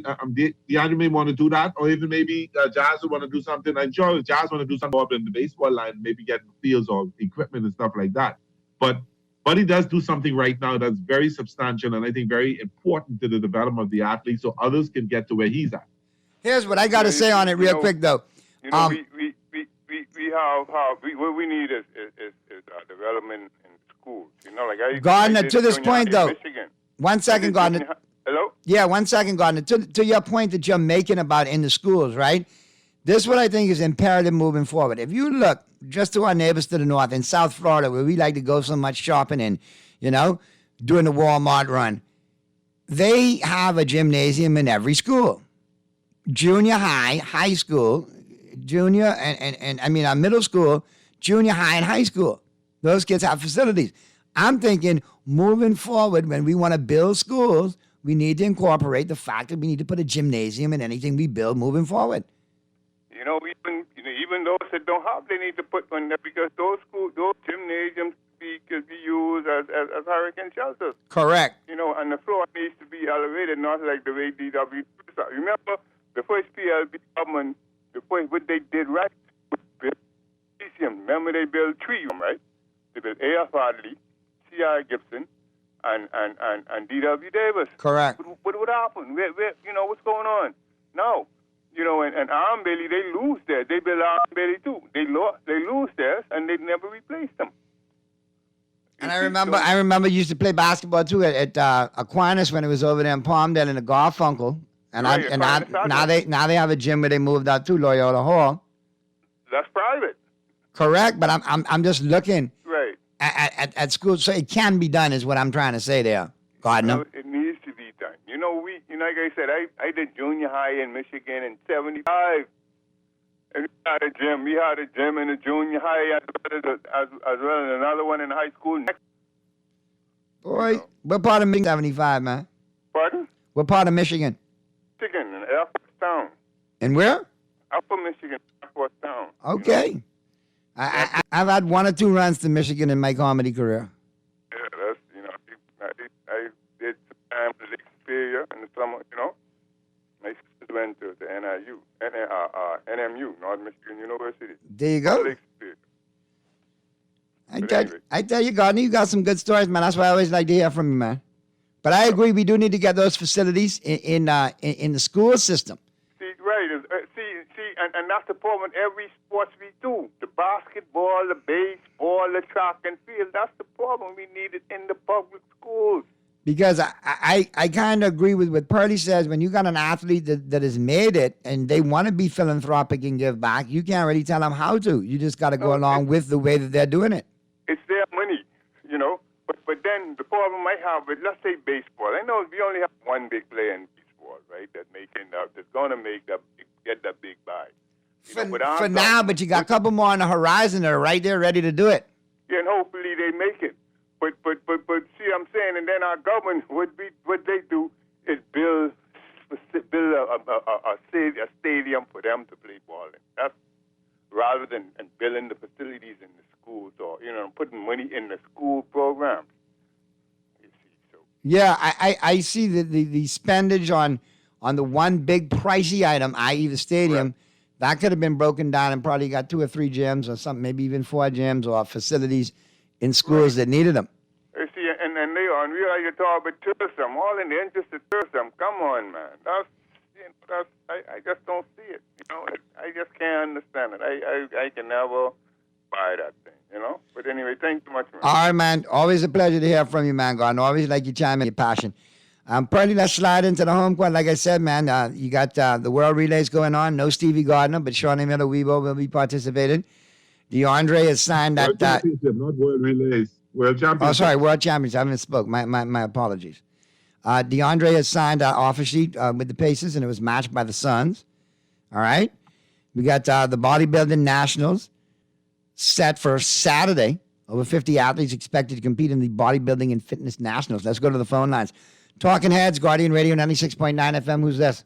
DeAndre may want to do that, or even maybe Jazz would want to do something. I'm sure Jazz want to do something up in the baseball line, maybe get fields or equipment and stuff like that. But Buddy does do something right now that's very substantial and I think very important to the development of the athlete, so others can get to where he's at. Here's what I got to say on it real quick, though. You know, what we need is development in schools. You know, like Gardner, to this point, though. Michigan. 1 second, Gardner. Hello? Yeah, 1 second, Gardner. To your point that you're making about in the schools, right? This is what I think is imperative moving forward. If you look just to our neighbors to the north in South Florida, where we like to go so much shopping and, you know, doing the Walmart run, they have a gymnasium in every school. Junior high, high school, junior and middle school, junior high and high school. Those kids have facilities. I'm thinking moving forward, when we want to build schools, we need to incorporate the fact that we need to put a gymnasium in anything we build moving forward. You know, even those that don't have, they need to put one there because those gymnasiums could be used as hurricane shelters. Correct. You know, and the floor needs to be elevated, not like the way DW. Remember, the first PLB government, what they did right, built gymnasium. Remember, they built three of them, right? They built A.F. Hadley, C.I. Gibson, and D.W. Davis. Correct. What would happen? You know, what's going on? No. You know, and Iron Bailey, they lose theirs. They built Iron Bailey too. They lose theirs, and they never replaced them. And I remember used to play basketball too at Aquinas when it was over there in Palmdale in the Garfunkel. And now they have a gym where they moved out to Loyola Hall. That's private. Correct, but I'm just looking right at school, so it can be done, is what I'm trying to say there, Gardner. You know, it needs to be done. You know, like I said, I did junior high in Michigan in '75, and we had a gym in the junior high as well as another one in high school. Boy, what part of Michigan? 75, man. Pardon? What part of Michigan? Michigan in Air Force Town. And where? Upper Michigan, Air Force Town. Okay. You know? I've had one or two runs to Michigan in my comedy career. Yeah, that's, you know, I did some time at Lake Superior in the summer, you know. My sisters went to the NMU, North Michigan University. There you go. Lake Superior. I tell you, Gardner, you got some good stories, man. That's why I always like to hear from you, man. But I agree, we do need to get those facilities in the school system. See, right. And that's the problem with every sports we do. The basketball, the baseball, the track and field. That's the problem. We need it in the public schools. Because I kind of agree with what Purdy says. When you got an athlete that has made it and they want to be philanthropic and give back, you can't really tell them how to. You just got to go along with the way that they're doing it. It's their money, you know. But then the problem I have with, let's say, baseball. I know we only have one big player in baseball, right? That's going to get that big buy. For now, but you got a couple more on the horizon that are right there ready to do it. Yeah, and hopefully they make it. But see what I'm saying? And then our government, what they do is build a stadium for them to play ball in. That's rather than building the facilities in the schools or, you know, putting money in the school programs. You see, so. Yeah, I see the spendage on the one big pricey item, i.e. the stadium. Right. That could have been broken down and probably got 2 or 3 gyms or something, maybe even 4 gyms or facilities in schools that needed them. You see, and they are, and we are you talk about tourism, all in the interest of tourism. Come on, man. I just don't see it. You know, I just can't understand it. I can never buy that thing, you know. But anyway, thanks so much, man. All right, man. Always a pleasure to hear from you, man. God, always like you chime in your passion. Pretty, let's slide into the home court. Like I said, man, you got the World Relays going on. No Stevie Gardner, but Shawnee Miller-Weibo will be participating. DeAndre has signed that. World Championship, not World Relays. World Championship. Oh, sorry, World Championship. I haven't spoke. My apologies. DeAndre has signed an offer sheet with the Pacers, and it was matched by the Suns. All right. We got the Bodybuilding Nationals set for Saturday. Over 50 athletes expected to compete in the Bodybuilding and Fitness Nationals. Let's go to the phone lines. Talking Heads, Guardian Radio 96.9 FM. Who's this?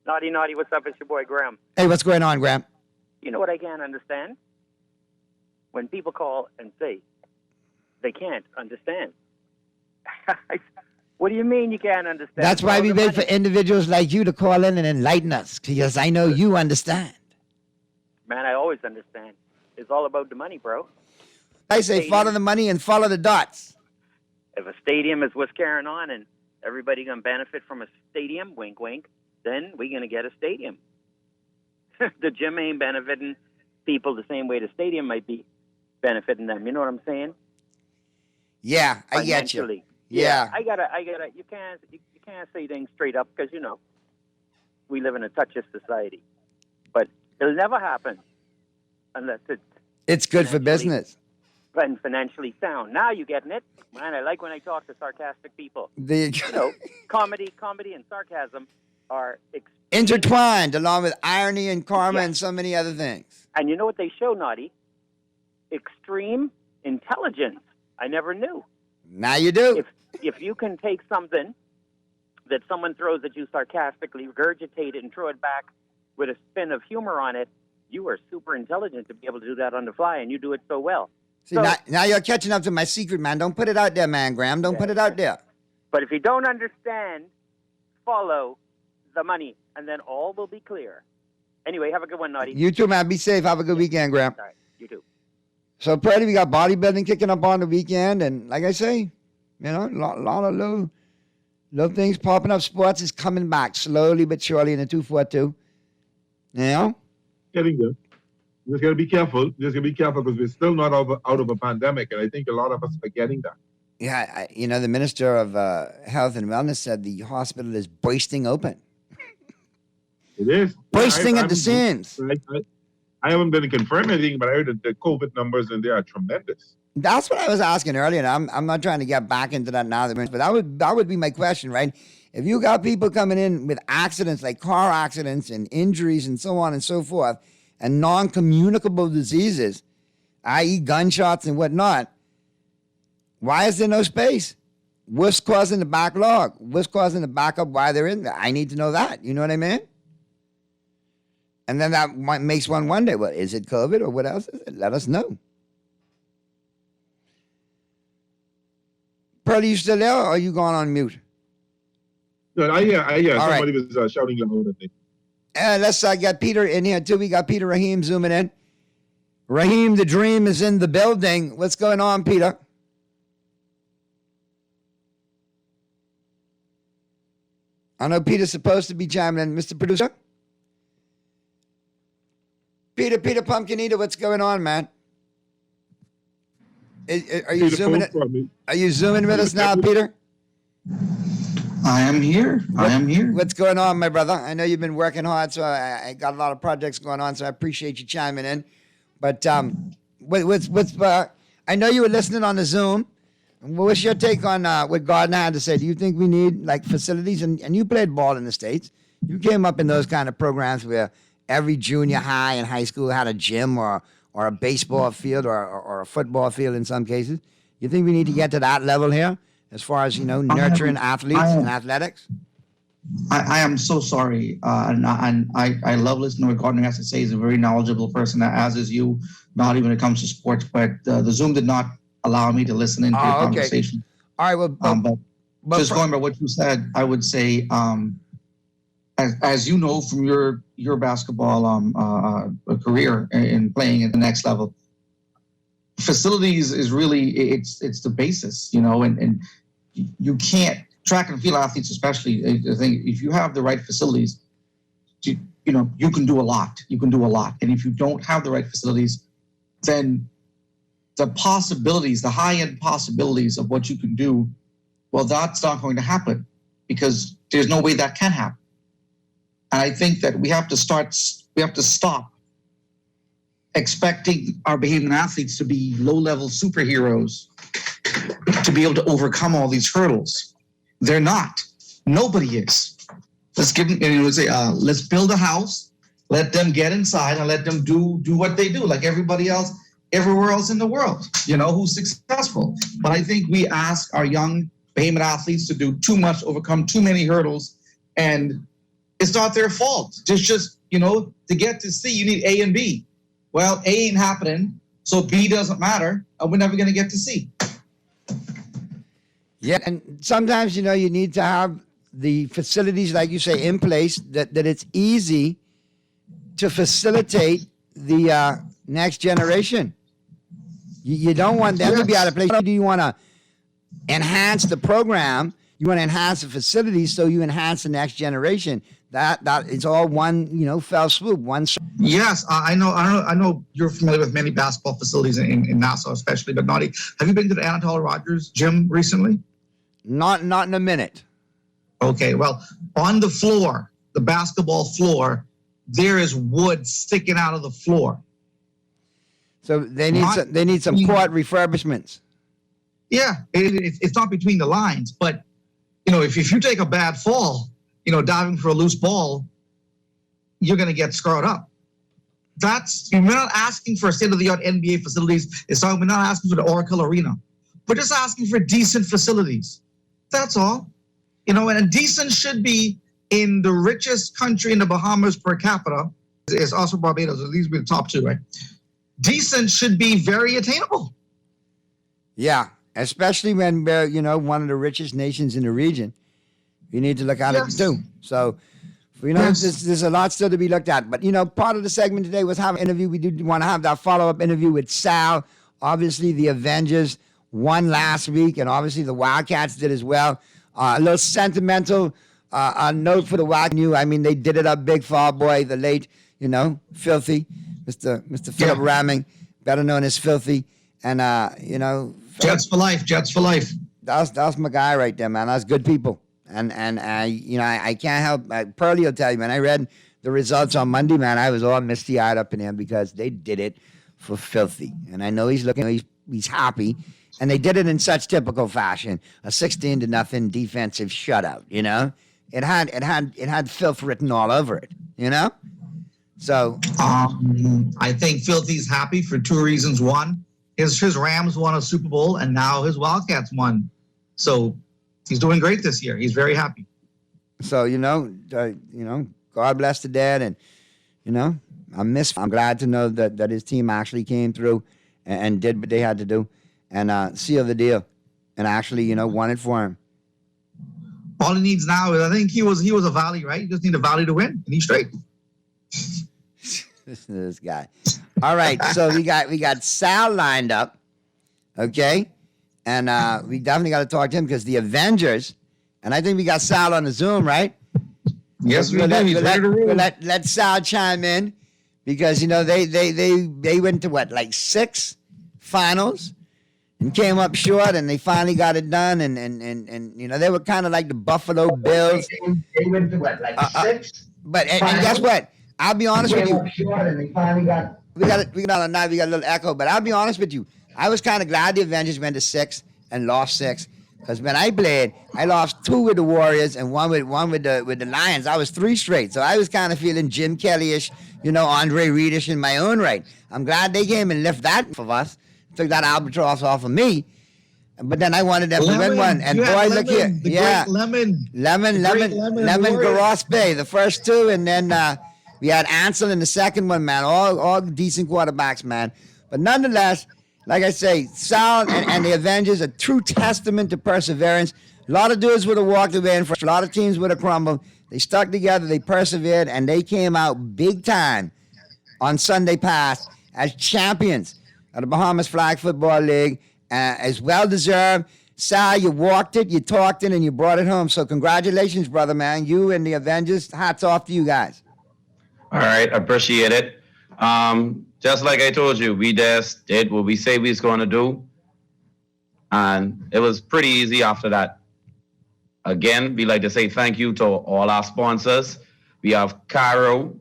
Naughty, what's up? It's your boy Graham. Hey, what's going on, Graham? You know what I can't understand? When people call and say they can't understand. What do you mean you can't understand? That's why we wait for individuals like you to call in and enlighten us, because I know you understand. Man, I always understand. It's all about the money, bro. I say follow the money and follow the dots. If a stadium is what's carrying on and everybody going to benefit from a stadium, wink, wink, then we're going to get a stadium. The gym ain't benefiting people the same way the stadium might be benefiting them. You know what I'm saying? Yeah, I get you. Yeah. I gotta. You can't say things straight up because we live in a touchless society. But it'll never happen unless it's good for business and financially sound. Now you getting it, man? I like when I talk to sarcastic people. Comedy and sarcasm are intertwined, along with irony and karma and so many other things. And you know what they show, Naughty? Extreme intelligence. I never knew. Now you do. If you can take something that someone throws at you sarcastically, regurgitate it, and throw it back with a spin of humor on it, you are super intelligent to be able to do that on the fly, and you do it so well. See, now you're catching up to my secret, man. Don't put it out there, man, Graham. Don't put it out there. But if you don't understand, follow the money, and then all will be clear. Anyway, have a good one, Naughty. You too, man. Be safe. Have a good weekend, Graham. All right, you too. So, Purdy, we got bodybuilding kicking up on the weekend, and like I say, a lot of little things popping up. Sports is coming back slowly but surely in the 242. Getting good. Just got to be careful. Just got to be careful because we're still not out of a pandemic, and I think a lot of us are forgetting that. Yeah, the Minister of Health and Wellness said the hospital is bursting open. It is. Bursting at the seams. I haven't been confirmed anything, but I heard that the COVID numbers in there are tremendous. That's what I was asking earlier, and I'm not trying to get back into that now, but that would be my question, right? If you got people coming in with accidents, like car accidents and injuries and so on and so forth, and non-communicable diseases, i.e. gunshots and whatnot, why is there no space? What's causing the backlog? What's causing the backup? Why they're in there? I need to know that. You know what I mean? And then that makes one wonder, well, is it COVID or what else is it? Let us know. Pearl, you still there or are you going on mute? No, I hear. All Somebody right. was shouting loud at me. Let's get Peter in here, too. We got Peter Rahim zooming in. Rahim, the dream is in the building. What's going on, Peter? I know Peter's supposed to be chiming in. Mr. Producer? Peter Pumpkin Eater, what's going on, man? Are you zooming? Are you zooming with us now, Peter? I am here. What's going on, my brother? I know you've been working hard, so I got a lot of projects going on, so I appreciate you chiming in. But I know you were listening on the Zoom. What's your take on what Gardner had to say? Do you think we need facilities? And you played ball in the States. You came up in those kind of programs where every junior high and high school had a gym or a baseball field or a football field in some cases. You think we need to get to that level here as far as, nurturing athletes and athletics? I am so sorry. And I love listening to what Gardner has to say. He's a very knowledgeable person, as is you, not even when it comes to sports. But the Zoom did not allow me to listen into your conversation. All right, well, but just going by what you said, I would say, as you know from your basketball career in playing at the next level, facilities is really it's the basis, and you can't track and field athletes, especially. I think if you have the right facilities, you can do a lot. You can do a lot, and if you don't have the right facilities, then the possibilities, the high-end possibilities of what you can do, well, that's not going to happen because there's no way that can happen. And I think that we have to stop expecting our behaving athletes to be low-level superheroes to be able to overcome all these hurdles. They're not. Nobody is. Let's give them, let's build a house, let them get inside and let them do what they do like everybody else, everywhere else in the world, who's successful. But I think we ask our young behemoth athletes to do too much, overcome too many hurdles, and It's not their fault. Just to get to C, you need A and B. Well, A ain't happening, so B doesn't matter, and we're never going to get to C. Yeah, and sometimes, you need to have the facilities, like you say, in place that it's easy to facilitate the next generation. You don't want them to be out of place. Do you want to enhance the program? You want to enhance the facilities so you enhance the next generation. That it's all one, fell swoop. Yes, I know you're familiar with many basketball facilities in Nassau, especially. But Naughty, have you been to the Anatole Rogers gym recently? Not in a minute. Okay, well, on the floor, the basketball floor, there is wood sticking out of the floor. So they need some court refurbishments. Yeah, it's not between the lines, but if you take a bad fall, diving for a loose ball, you're going to get scarred up. We're not asking for state-of-the-art NBA facilities. We're not asking for the Oracle Arena. We're just asking for decent facilities. That's all. And decent should be in the richest country in the Bahamas per capita. It's also Barbados. At least we're the top two, right? Decent should be very attainable. Yeah, especially when we're, one of the richest nations in the region. You need to look at it too. So, there's a lot still to be looked at. But, part of the segment today was have an interview. We did want to have that follow-up interview with Sal. Obviously, the Avengers won last week, and obviously the Wildcats did as well. A little sentimental note for the Wildcats. I mean, they did it up big for our boy, the late, Filthy, Mr. Philip Ramming, better known as Filthy. And, Jets for life, Jets for life. That's my guy right there, man. That's good people. And I can't help, Pearlie will tell you, man, I read the results on Monday, man. I was all misty-eyed up in him because they did it for Filthy. And I know he's happy. And they did it in such typical fashion, a 16-0 defensive shutout. It had filth written all over it. So I think Filthy's happy for two reasons. One, his Rams won a Super Bowl, and now his Wildcats won. So he's doing great this year. He's very happy. So God bless the dad, and I'm glad to know that his team actually came through and did what they had to do. And seal the deal, and actually, won it for him. All he needs now is, I think he was a Valley, right? You just need a Valley to win, and he's straight. This guy. All right, so we got Sal lined up, okay, and we definitely got to talk to him because the Avengers, and I think we got Sal on the Zoom, right? Yes, we do. Let Sal chime in because they went to what, like 6 finals. And came up short, and they finally got it done. And they were kind of like the Buffalo Bills. They went to what, like 6? But and guess what? I'll be honest with you. Short, and they finally got. We got a little echo, but I'll be honest with you. I was kind of glad the Avengers went to 6 and lost 6 because when I played, I lost 2 with the Warriors and one with the Lions. I was 3 straight, so I was kind of feeling Jim Kelly-ish, Andre Reedish in my own right. I'm glad they came and lifted that for us. Took that albatross off of me, but then I wanted them to win one. And boy, look here, Lemon Garospe, the first 2, and then we had Ansel in the second one, man. All decent quarterbacks, man. But nonetheless, like I say, Sal and the Avengers, a true testament to perseverance. A lot of dudes would have walked away, and a lot of teams would have crumbled. They stuck together, they persevered, and they came out big time on Sunday past as champions of the Bahamas Flag Football League, as well-deserved. Sal, you walked it, you talked it, and you brought it home. So congratulations, brother, man. You and the Avengers, hats off to you guys. All right, appreciate it. Just like I told you, we just did what we say we was going to do, and it was pretty easy after that. Again, we like to say thank you to all our sponsors. We have Cairo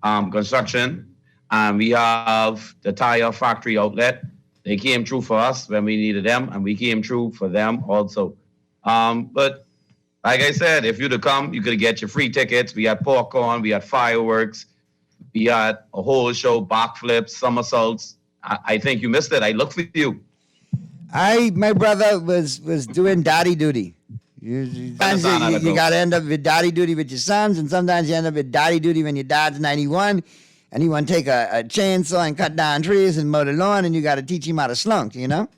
Construction, and we have the Tire Factory Outlet. They came through for us when we needed them, and we came through for them also. But like I said, if you'd have come, you could get your free tickets. We had popcorn, we had fireworks, we had a whole show, backflips, somersaults. I think you missed it. I looked for you. My brother was doing daddy duty. Sometimes you got to end up with daddy duty with your sons, and sometimes you end up with daddy duty when your dad's 91, and you want to take a chainsaw and cut down trees and mow the lawn, and you got to teach him how to slunk, you know?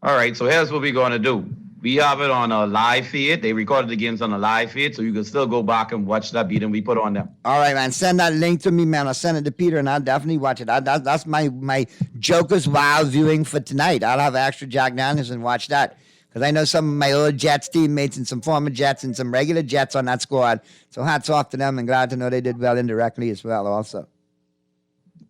All right, so here's what we're going to do. We have it on a live feed. They recorded the games on a live feed, so you can still go back and watch that beating we put on them. All right, man. Send that link to me, man. I'll send it to Peter, and I'll definitely watch it. That's my Joker's Wild viewing for tonight. I'll have extra Jack Daniels and watch that. Because I know some of my old Jets teammates and some former Jets and some regular Jets on that squad. So hats off to them, and glad to know they did well indirectly as well also.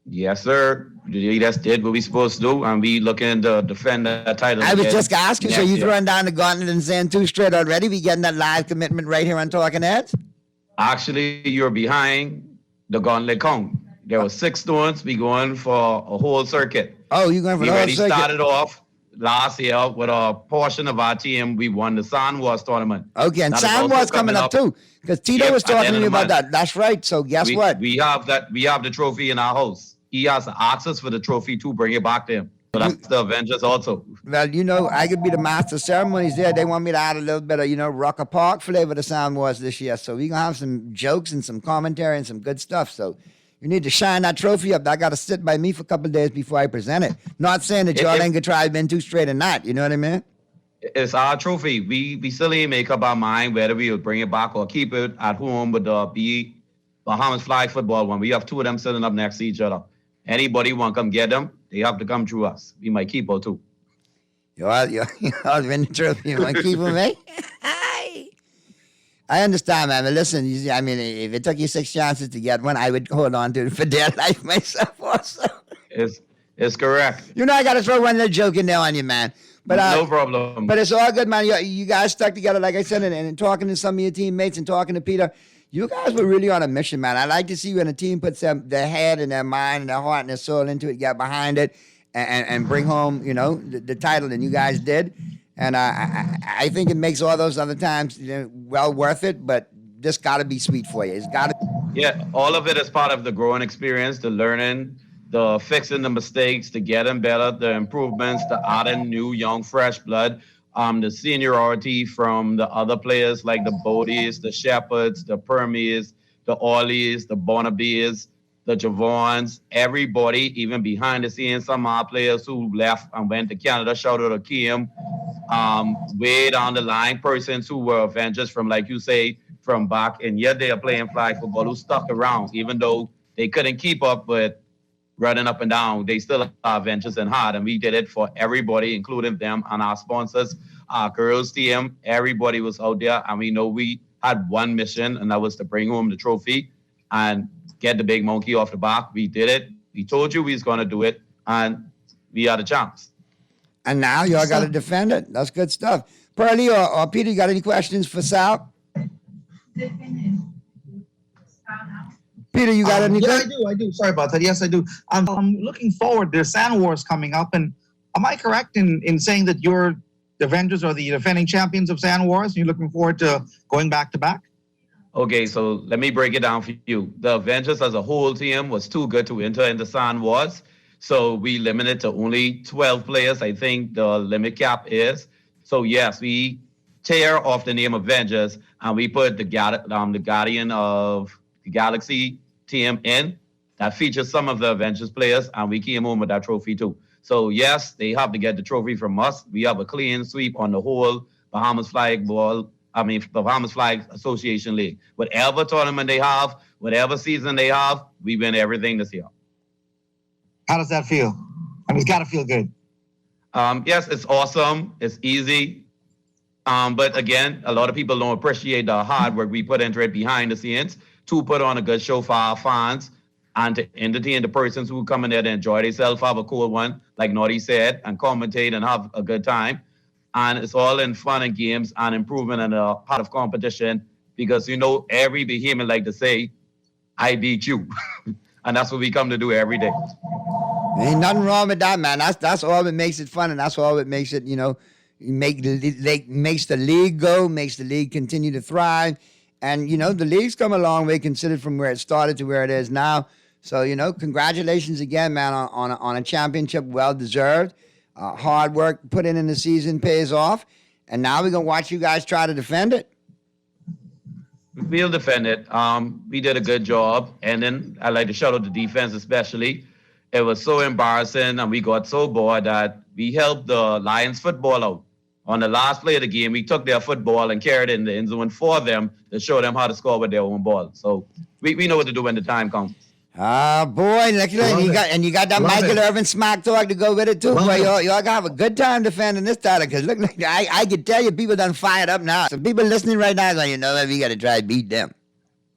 Yes, sir. We just did what we supposed to do, and we looking to defend that title. I was just asking, so you throwing down the gauntlet and saying 2 straight already? We getting that live commitment right here on Talking Heads? Actually, you're behind the gauntlet count. There were 6 stones. We going for a whole circuit. Oh, you going for the whole circuit? We already started off last year with a portion of our team. We won the San Wars tournament. Okay, and San Wars coming up too. Because Tito was talking to me about that. That's right. So guess what? We have that. We have the trophy in our house. He has the access for the trophy to bring it back to him. So that's the Avengers also. Well, you know, I could be the master of ceremonies there. They want me to add a little bit of, Rocker Park flavor to Sound Wars this year. So we're going to have some jokes and some commentary and some good stuff. So you need to shine that trophy up. I got to sit by me for a couple of days before I present it. Not saying that y'all ain't going to try to been too straight or not. You know what I mean? It's our trophy. We still ain't make up our mind whether we will bring it back or keep it at home with the Bahamas flag football one. We have 2 of them sitting up next to each other. Anybody want to come get them, they have to come through us. We might keep her too. You're win the trophy. You want to keep them, eh? I understand, man. But listen, I mean, if it took you 6 chances to get one, I would hold on to it for dear life myself also. It's correct. I got to throw one little joke in there on you, man. But no problem. But it's all good, man. You guys stuck together, like I said, and talking to some of your teammates and talking to Peter. You guys were really on a mission, man. I like to see when a team puts their head and their mind and their heart and their soul into it, get behind it, and bring home, the title. And you guys did. And I think it makes all those other times well worth it. But this got to be sweet for you. It's got to. Yeah, all of it is part of the growing experience, the learning, the fixing the mistakes, the getting better, the improvements, the adding new, young, fresh blood. The seniority from the other players like the Bodies, the Shepherds, the Permies, the Orleys, the Bonabes, the Javons, everybody, even behind the scenes, some of our players who left and went to Canada, shout out to Kim, way down the line, persons who were Avengers from, like you say, from back in your day of playing flag football, who stuck around, even though they couldn't keep up with running up and down, they still are Avengers and hard, and we did it for everybody, including them and our sponsors, our girls team. Everybody was out there, and we know we had one mission, and that was to bring home the trophy and get the big monkey off the back. We did it. We told you we was going to do it, and we had a chance. And now y'all got to defend it. That's good stuff. Pearlie or Peter, you got any questions for Sal? Peter, you got anything? Yeah, I do. Sorry about that. Yes, I do. I'm looking forward. There's San Wars coming up, and am I correct in saying that you're the Avengers are the defending champions of San Wars, and you're looking forward to going back to back? Okay, so let me break it down for you. The Avengers as a whole team was too good to enter into San Wars, so we limited to only 12 players. I think the limit cap is. So yes, we tear off the name Avengers, and we put the Guardian of the Galaxy team in that features some of the Avengers players, and we came home with that trophy too. So yes, they have to get the trophy from us. We have a clean sweep on the whole Bahamas Flag Association League. Whatever tournament they have, whatever season they have, we win everything this year. How does that feel? I mean, it's got to feel good. Yes, it's awesome. It's easy. But again, a lot of people don't appreciate the hard work we put into it behind the scenes to put on a good show for our fans and to entertain the persons who come in there to enjoy themselves, have a cool one, like Naughty said, and commentate and have a good time. And it's all in fun and games and improvement and a part of competition because, every behemoth like to say, I beat you. And that's what we come to do every day. Ain't nothing wrong with that, man. That's all that makes it fun, and that's all that makes it, makes the league go, makes the league continue to thrive. And, the league's come a long way considered from where it started to where it is now. So, congratulations again, man, on a championship, well-deserved. Hard work put in the season pays off. and now we're going to watch you guys try to defend it? We'll defend it. We did a good job. And then I'd like to shout out the defense especially. It was so embarrassing, and we got so bored that we helped the Lions football out. On the last play of the game, we took their football and carried it in the end zone for them to show them how to score with their own ball. So we know what to do when the time comes. Ah, boy, look at that. And you got that Michael Irvin smack talk to go with it, too. Boy, y'all got to have a good time defending this title, because look, I can tell you people done fired up now. So people listening right now, you know what, we got to try to beat them.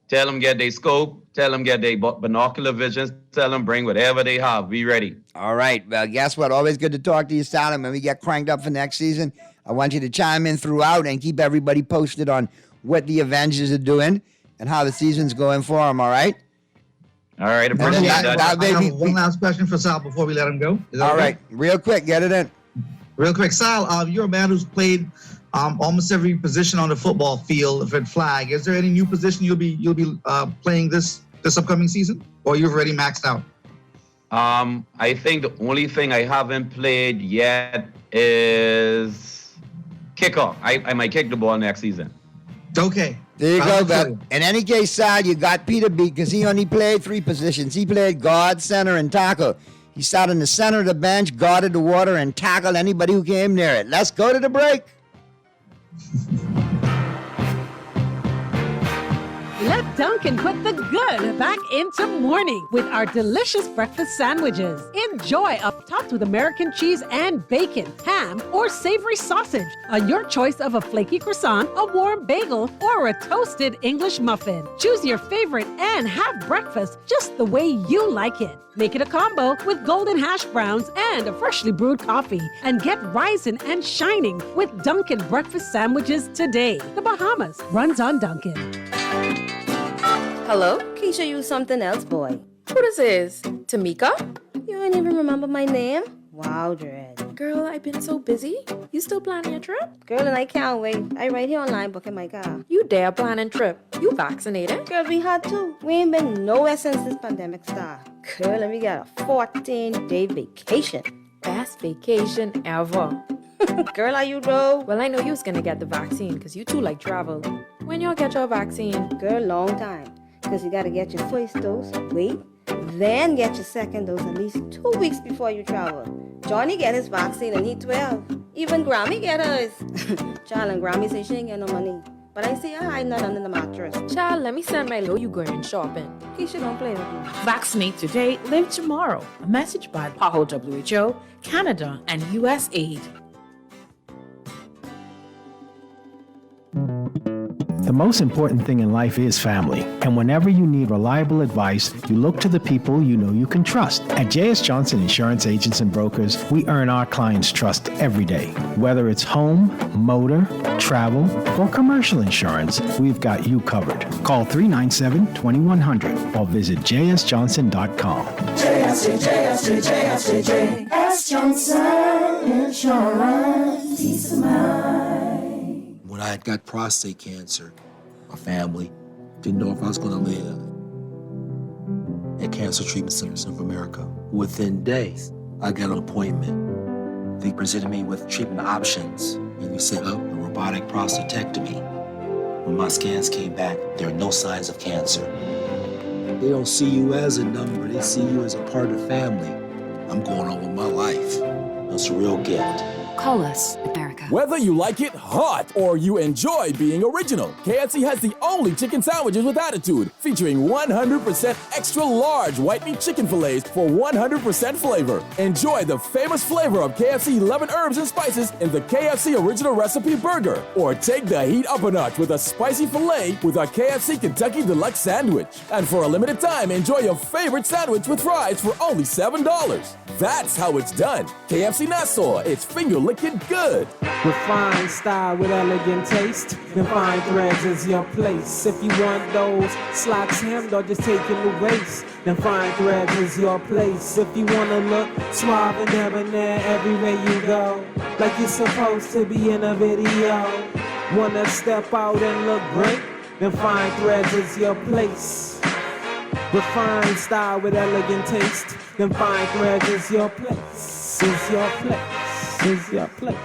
Tell them get their scope. Tell them get their binocular visions. Tell them bring whatever they have. Be ready. All right. Well, guess what? Always good to talk to you, Stalin. When we get cranked up for next season, I want you to chime in throughout and keep everybody posted on what the Avengers are doing and how the season's going for them, all right? All right. Appreciate that. I have one last question for Sal before we let him go. All right. Real quick. Get it in. Real quick. Sal, you're a man who's played almost every position on the football field for flag. Is there any new position you'll be playing this upcoming season, or you've already maxed out? I think the only thing I haven't played yet is kicker. I might kick the ball next season. Okay. There you go, but in any case, Sal, you got Peter beat because he only played 3 positions. He played guard, center, and tackle. He sat in the center of the bench, guarded the water, and tackled anybody who came near it. Let's go to the break. Let Dunkin' put the good back into morning with our delicious breakfast sandwiches. Enjoy topped with American cheese and bacon, ham, or savory sausage on your choice of a flaky croissant, a warm bagel, or a toasted English muffin. Choose your favorite and have breakfast just the way you like it. Make it a combo with golden hash browns and a freshly brewed coffee. And get rising and shining with Dunkin' breakfast sandwiches today. The Bahamas runs on Dunkin'. Hello? Keisha, you something else, boy. Who this is? Tamika? You ain't even remember my name? Wow, Dread. Girl, I've been so busy. You still planning your trip? Girl, and I can't wait. I right here online booking my car. You dare planning trip? You vaccinated? Girl, we had to. We ain't been nowhere since this pandemic started. Girl, and we got a 14-day vacation. Best vacation ever. Girl, are you though? Well, I know you was gonna get the vaccine because you too like travel. When y'all get your vaccine? Girl, long time. Because you gotta get your first dose, wait, then get your second dose at least 2 weeks before you travel. Johnny get his vaccine and he 12. Even Grammy get hers. Child, and Grammy say she ain't get no money. But I see her hiding that under the mattress. Child, let me send my low you going shopping. Keisha, don't play with me. Vaccinate today, live tomorrow. A message by PAHO WHO, Canada, and USAID. The most important thing in life is family, and whenever you need reliable advice, you look to the people you know you can trust. At J.S. Johnson Insurance Agents and Brokers, we earn our clients' trust every day. Whether it's home, motor, travel, or commercial insurance, we've got you covered. Call 397-2100 or visit jsjohnson.com. JS Johnson Insurance. Peace of mind. When I had got prostate cancer, my family didn't know if I was going to live. At Cancer Treatment Centers of America, within days, I got an appointment. They presented me with treatment options, and we set up a robotic prostatectomy. When my scans came back, there are no signs of cancer. They don't see you as a number, they see you as a part of the family. I'm going on with my life. That's a real gift. Call us, America. Whether you like it hot or you enjoy being original, KFC has the only chicken sandwiches with attitude, featuring 100% extra large white meat chicken fillets for 100% flavor. Enjoy the famous flavor of KFC 11 herbs and spices in the KFC Original Recipe Burger, or take the heat up a notch with a spicy filet with our KFC Kentucky Deluxe Sandwich. And for a limited time, enjoy your favorite sandwich with fries for only $7. That's how it's done. KFC Nassau, it's finger-licking good. Refined style with elegant taste. Then fine threads is your place. If you want those slacks hemmed or just taking the waist, then fine threads is your place. If you wanna look suave and debonair everywhere you go, like you're supposed to be in a video. Wanna step out and look great? Then fine threads is your place. Refined style with elegant taste. Then fine threads is your place. Is your place. Is your place.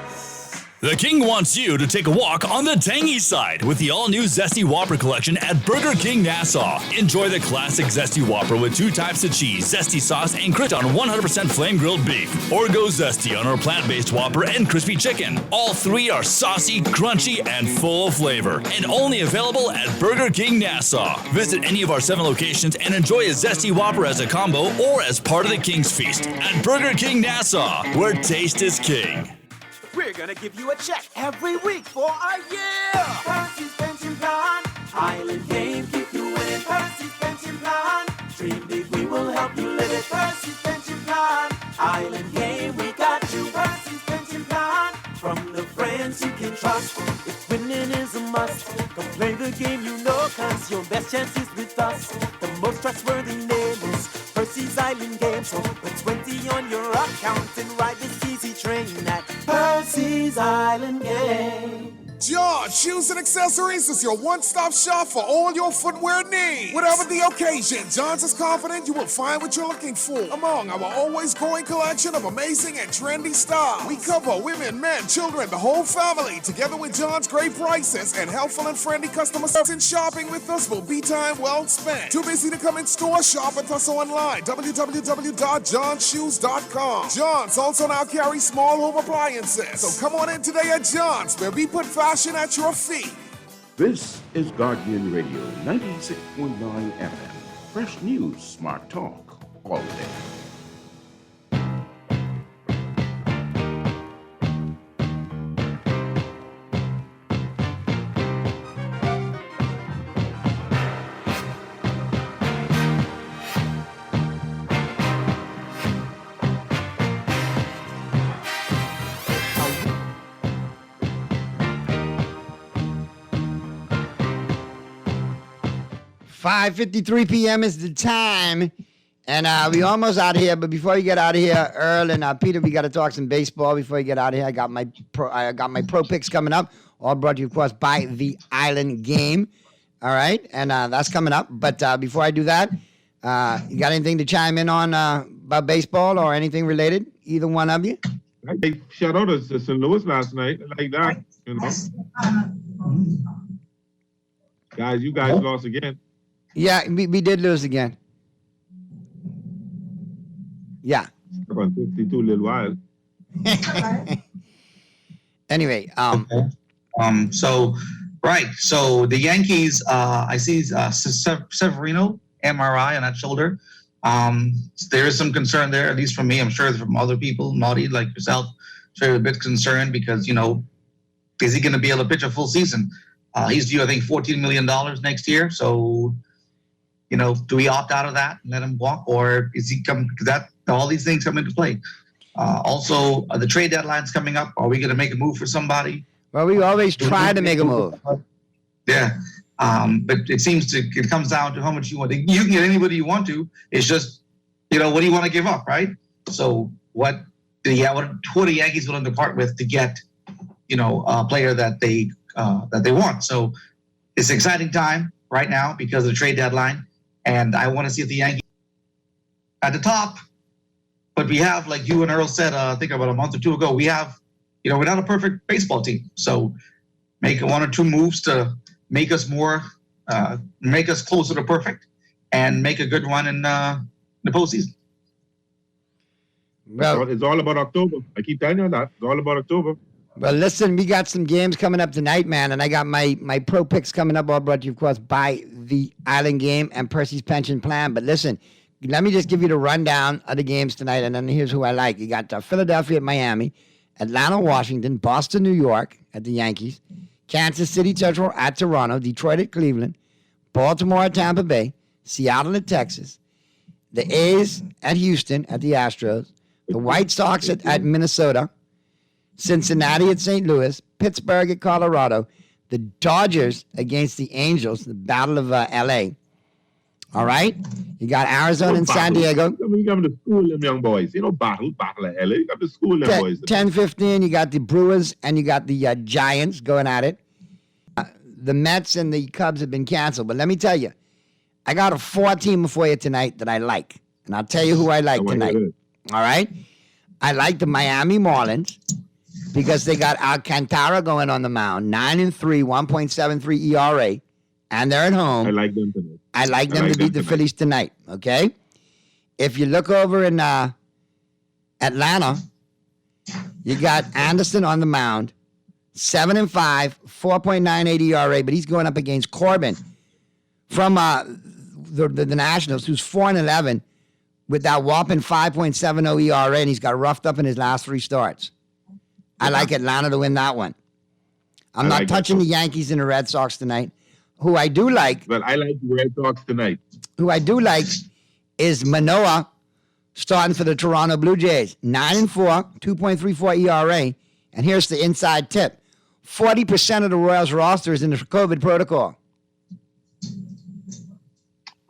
The King wants you to take a walk on the tangy side with the all-new Zesty Whopper collection at Burger King Nassau. Enjoy the classic Zesty Whopper with 2 types of cheese, zesty sauce, and crit on 100% flame-grilled beef. Or go zesty on our plant-based Whopper and crispy chicken. All 3 are saucy, crunchy, and full of flavor. And only available at Burger King Nassau. Visit any of our 7 locations and enjoy a Zesty Whopper as a combo or as part of the King's Feast at Burger King Nassau, where taste is king. We're gonna give you a check every week for a year. Percy's Pension Plan, Island Game, keep you winning. Percy's Pension Plan, dream big, we will help you live it. Percy's Pension Plan, Island Game, we got you. Percy's Pension Plan, from the friends you can trust. If winning is a must, come play the game you know, cause your best chance is with us. The most trustworthy name is Percy's Island Game. So put 20 on your account and ride this easy train at Percy's Island Game. John Shoes and Accessories is your one-stop shop for all your footwear needs. Whatever the occasion, John's is confident you will find what you're looking for among our always growing collection of amazing and trendy styles. We cover women, men, children, the whole family, together with John's great prices and helpful and friendly customer service. And shopping with us will be time well spent. Too busy to come in store? Shop with us online, www.johnshoes.com. John's also now carries small home appliances. So come on in today at John's, where we put fashion at your feet. This is Guardian Radio 96.9 FM. Fresh news, smart talk, all day. $5:53 p.m. is the time, and we almost out of here. But before we get out of here, Earl and Peter, we got to talk some baseball before we get out of here. I got my pro picks coming up, all brought to you, of course, by the Island Game. All right, and that's coming up. But before I do that, you got anything to chime in on about baseball or anything related? Either one of you? They shut out us St. Louis last night like that, you know. Guys, you guys lost again. Yeah, we did lose again. Yeah. About 52 little while. Anyway, So the Yankees, I see Severino MRI on that shoulder. There is some concern there, at least from me. I'm sure from other people, Marty, like yourself, sure a bit concerned because, you know, is he going to be able to pitch a full season? He's due, I think, $14 million next year. So, you know, do we opt out of that and let him walk, or is he come? Because that all these things come into play. Also, the trade deadline's coming up. Are we going to make a move for somebody? Well, we always try to make a move. Yeah, but it comes down to how much you want. You can get anybody you want to. It's just, you know, what do you want to give up, right? So what are the Yankees willing to part with to get, you know, a player that they want? So it's an exciting time right now because of the trade deadline, and I want to see if the Yankees at the top. But we have, like you and Earl said, I think about a month or two ago, we have, you know, we're not a perfect baseball team. So make 1 or 2 moves to make us make us closer to perfect, and make a good run in the postseason. Well, it's all about October. I keep telling you that. It's all about October. Well, listen, we got some games coming up tonight, man, and I got my pro picks coming up, all brought to you, of course, by the Island Game and Percy's Pension Plan. But listen, let me just give you the rundown of the games tonight, and then here's who I like. You got Philadelphia at Miami, Atlanta, Washington, Boston, New York at the Yankees, Kansas City Central at Toronto, Detroit at Cleveland, Baltimore at Tampa Bay, Seattle at Texas, the A's at Houston at the Astros, the White Sox at Minnesota, Cincinnati at St. Louis, Pittsburgh at Colorado, the Dodgers against the Angels, the Battle of L.A. All right? You got Arizona and San Diego. You got to school them young boys. You know, battle of L.A. You got to school them boys. 10-15, you got the Brewers and you got the Giants going at it. The Mets and the Cubs have been canceled. But let me tell you, I got a 4-teamer for you tonight that I like. And I'll tell you who I like tonight. All right? I like the Miami Marlins. because they got Alcantara going on the mound, 9-3, 1.73 ERA, and they're at home. I like them tonight. I like them to beat the Phillies tonight, okay? If you look over in Atlanta, you got Anderson on the mound, 7-5, 4.98 ERA, but he's going up against Corbin from the Nationals, who's 4-11 with that whopping 5.70 ERA, and he's got roughed up in his last 3 starts. I like Atlanta to win that one. I'm not touching the Yankees and the Red Sox tonight. Who I do like. Well, I like the Red Sox tonight. Who I do like is Manoah starting for the Toronto Blue Jays. 9-4, 2.34 ERA. And here's the inside tip. 40% of the Royals roster is in the COVID protocol.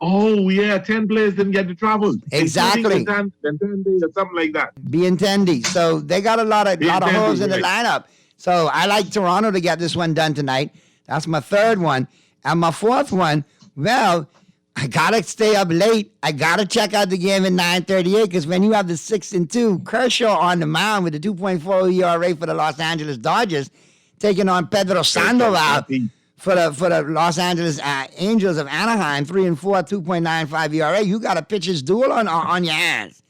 Oh, yeah, 10 players didn't get to travel. Exactly. Benintendi or something like that. Benintendi. So they got a lot of holes in the lineup. So I like Toronto to get this one done tonight. That's my third one. And my fourth one, well, I got to stay up late. I got to check out the game at 9:38 because when you have the 6-2 Kershaw on the mound with the 2.4 ERA for the Los Angeles Dodgers, taking on Pedro Sandoval for the Los Angeles Angels of Anaheim, 3-4, 2.95 ERA, you got a pitcher's duel on your hands.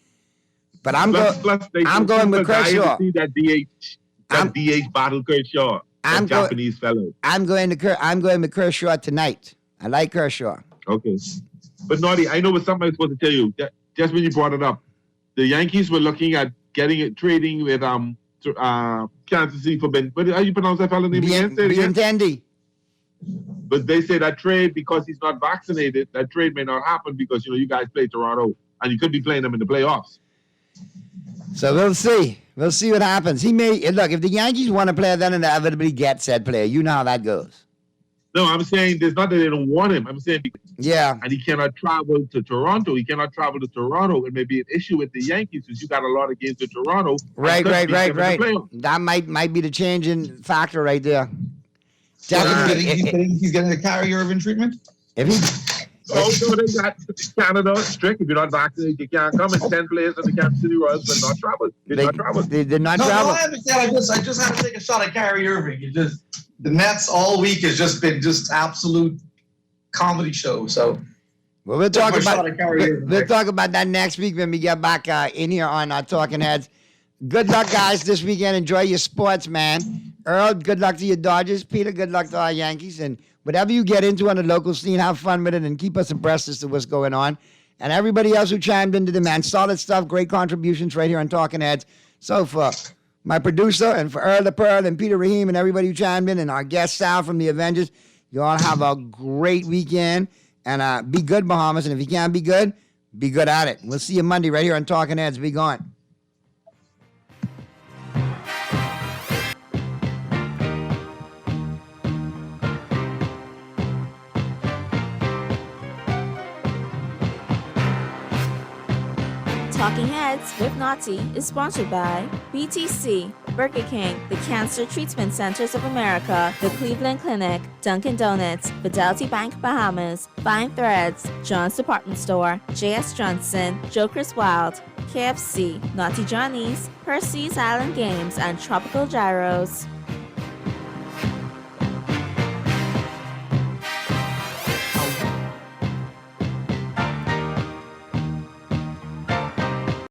But I'm going with Kershaw. See that DH battle Kershaw. Japanese fellow. I'm going with Kershaw tonight. I like Kershaw. Okay. But Naughty, I know what somebody's supposed to tell you. Just when you brought it up, the Yankees were looking at trading with Kansas City for how you pronounce that fellow name again? Benintendi. But they say that trade, because he's not vaccinated, that trade may not happen because you guys play Toronto and you could be playing them in the playoffs. So we'll see. We'll see what happens. He may look if the Yankees want to play, then inevitably get said player. You know how that goes. No, I'm saying there's not that they don't want him. I'm saying yeah, and he cannot travel to Toronto. He cannot travel to Toronto. It may be an issue with the Yankees because you got a lot of games to Toronto. Right. That might be the changing factor right there. Definitely, he's getting the Kyrie Irving treatment. If he. Also, they got Canada strict. If you're not vaccinated, you can't come. And 10 players in the Kansas City Royals will not travel. They did not travel. No, I understand. I just had to take a shot at Kyrie Irving. The Nets all week has just been absolute comedy show. So, well, we'll talk about that next week when we get back in here on our Talking Heads. Good luck, guys, this weekend. Enjoy your sports, man. Earl, good luck to your Dodgers. Peter, good luck to our Yankees. And whatever you get into on the local scene, have fun with it and keep us abreast as to what's going on. And everybody else who chimed into the man, solid stuff, great contributions right here on Talking Heads. So for my producer and for Earl the Pearl and Peter Rahim and everybody who chimed in and our guest Sal from the Avengers, you all have a great weekend. And be good, Bahamas. And if you can't be good at it. We'll see you Monday right here on Talking Heads. Be gone. Talking Heads with Naughty is sponsored by BTC, Burger King, the Cancer Treatment Centers of America, the Cleveland Clinic, Dunkin' Donuts, Fidelity Bank Bahamas, Fine Threads, John's Department Store, J.S. Johnson, Joker's Wild, KFC, Naughty Johnny's, Percy's Island Games, and Tropical Gyros.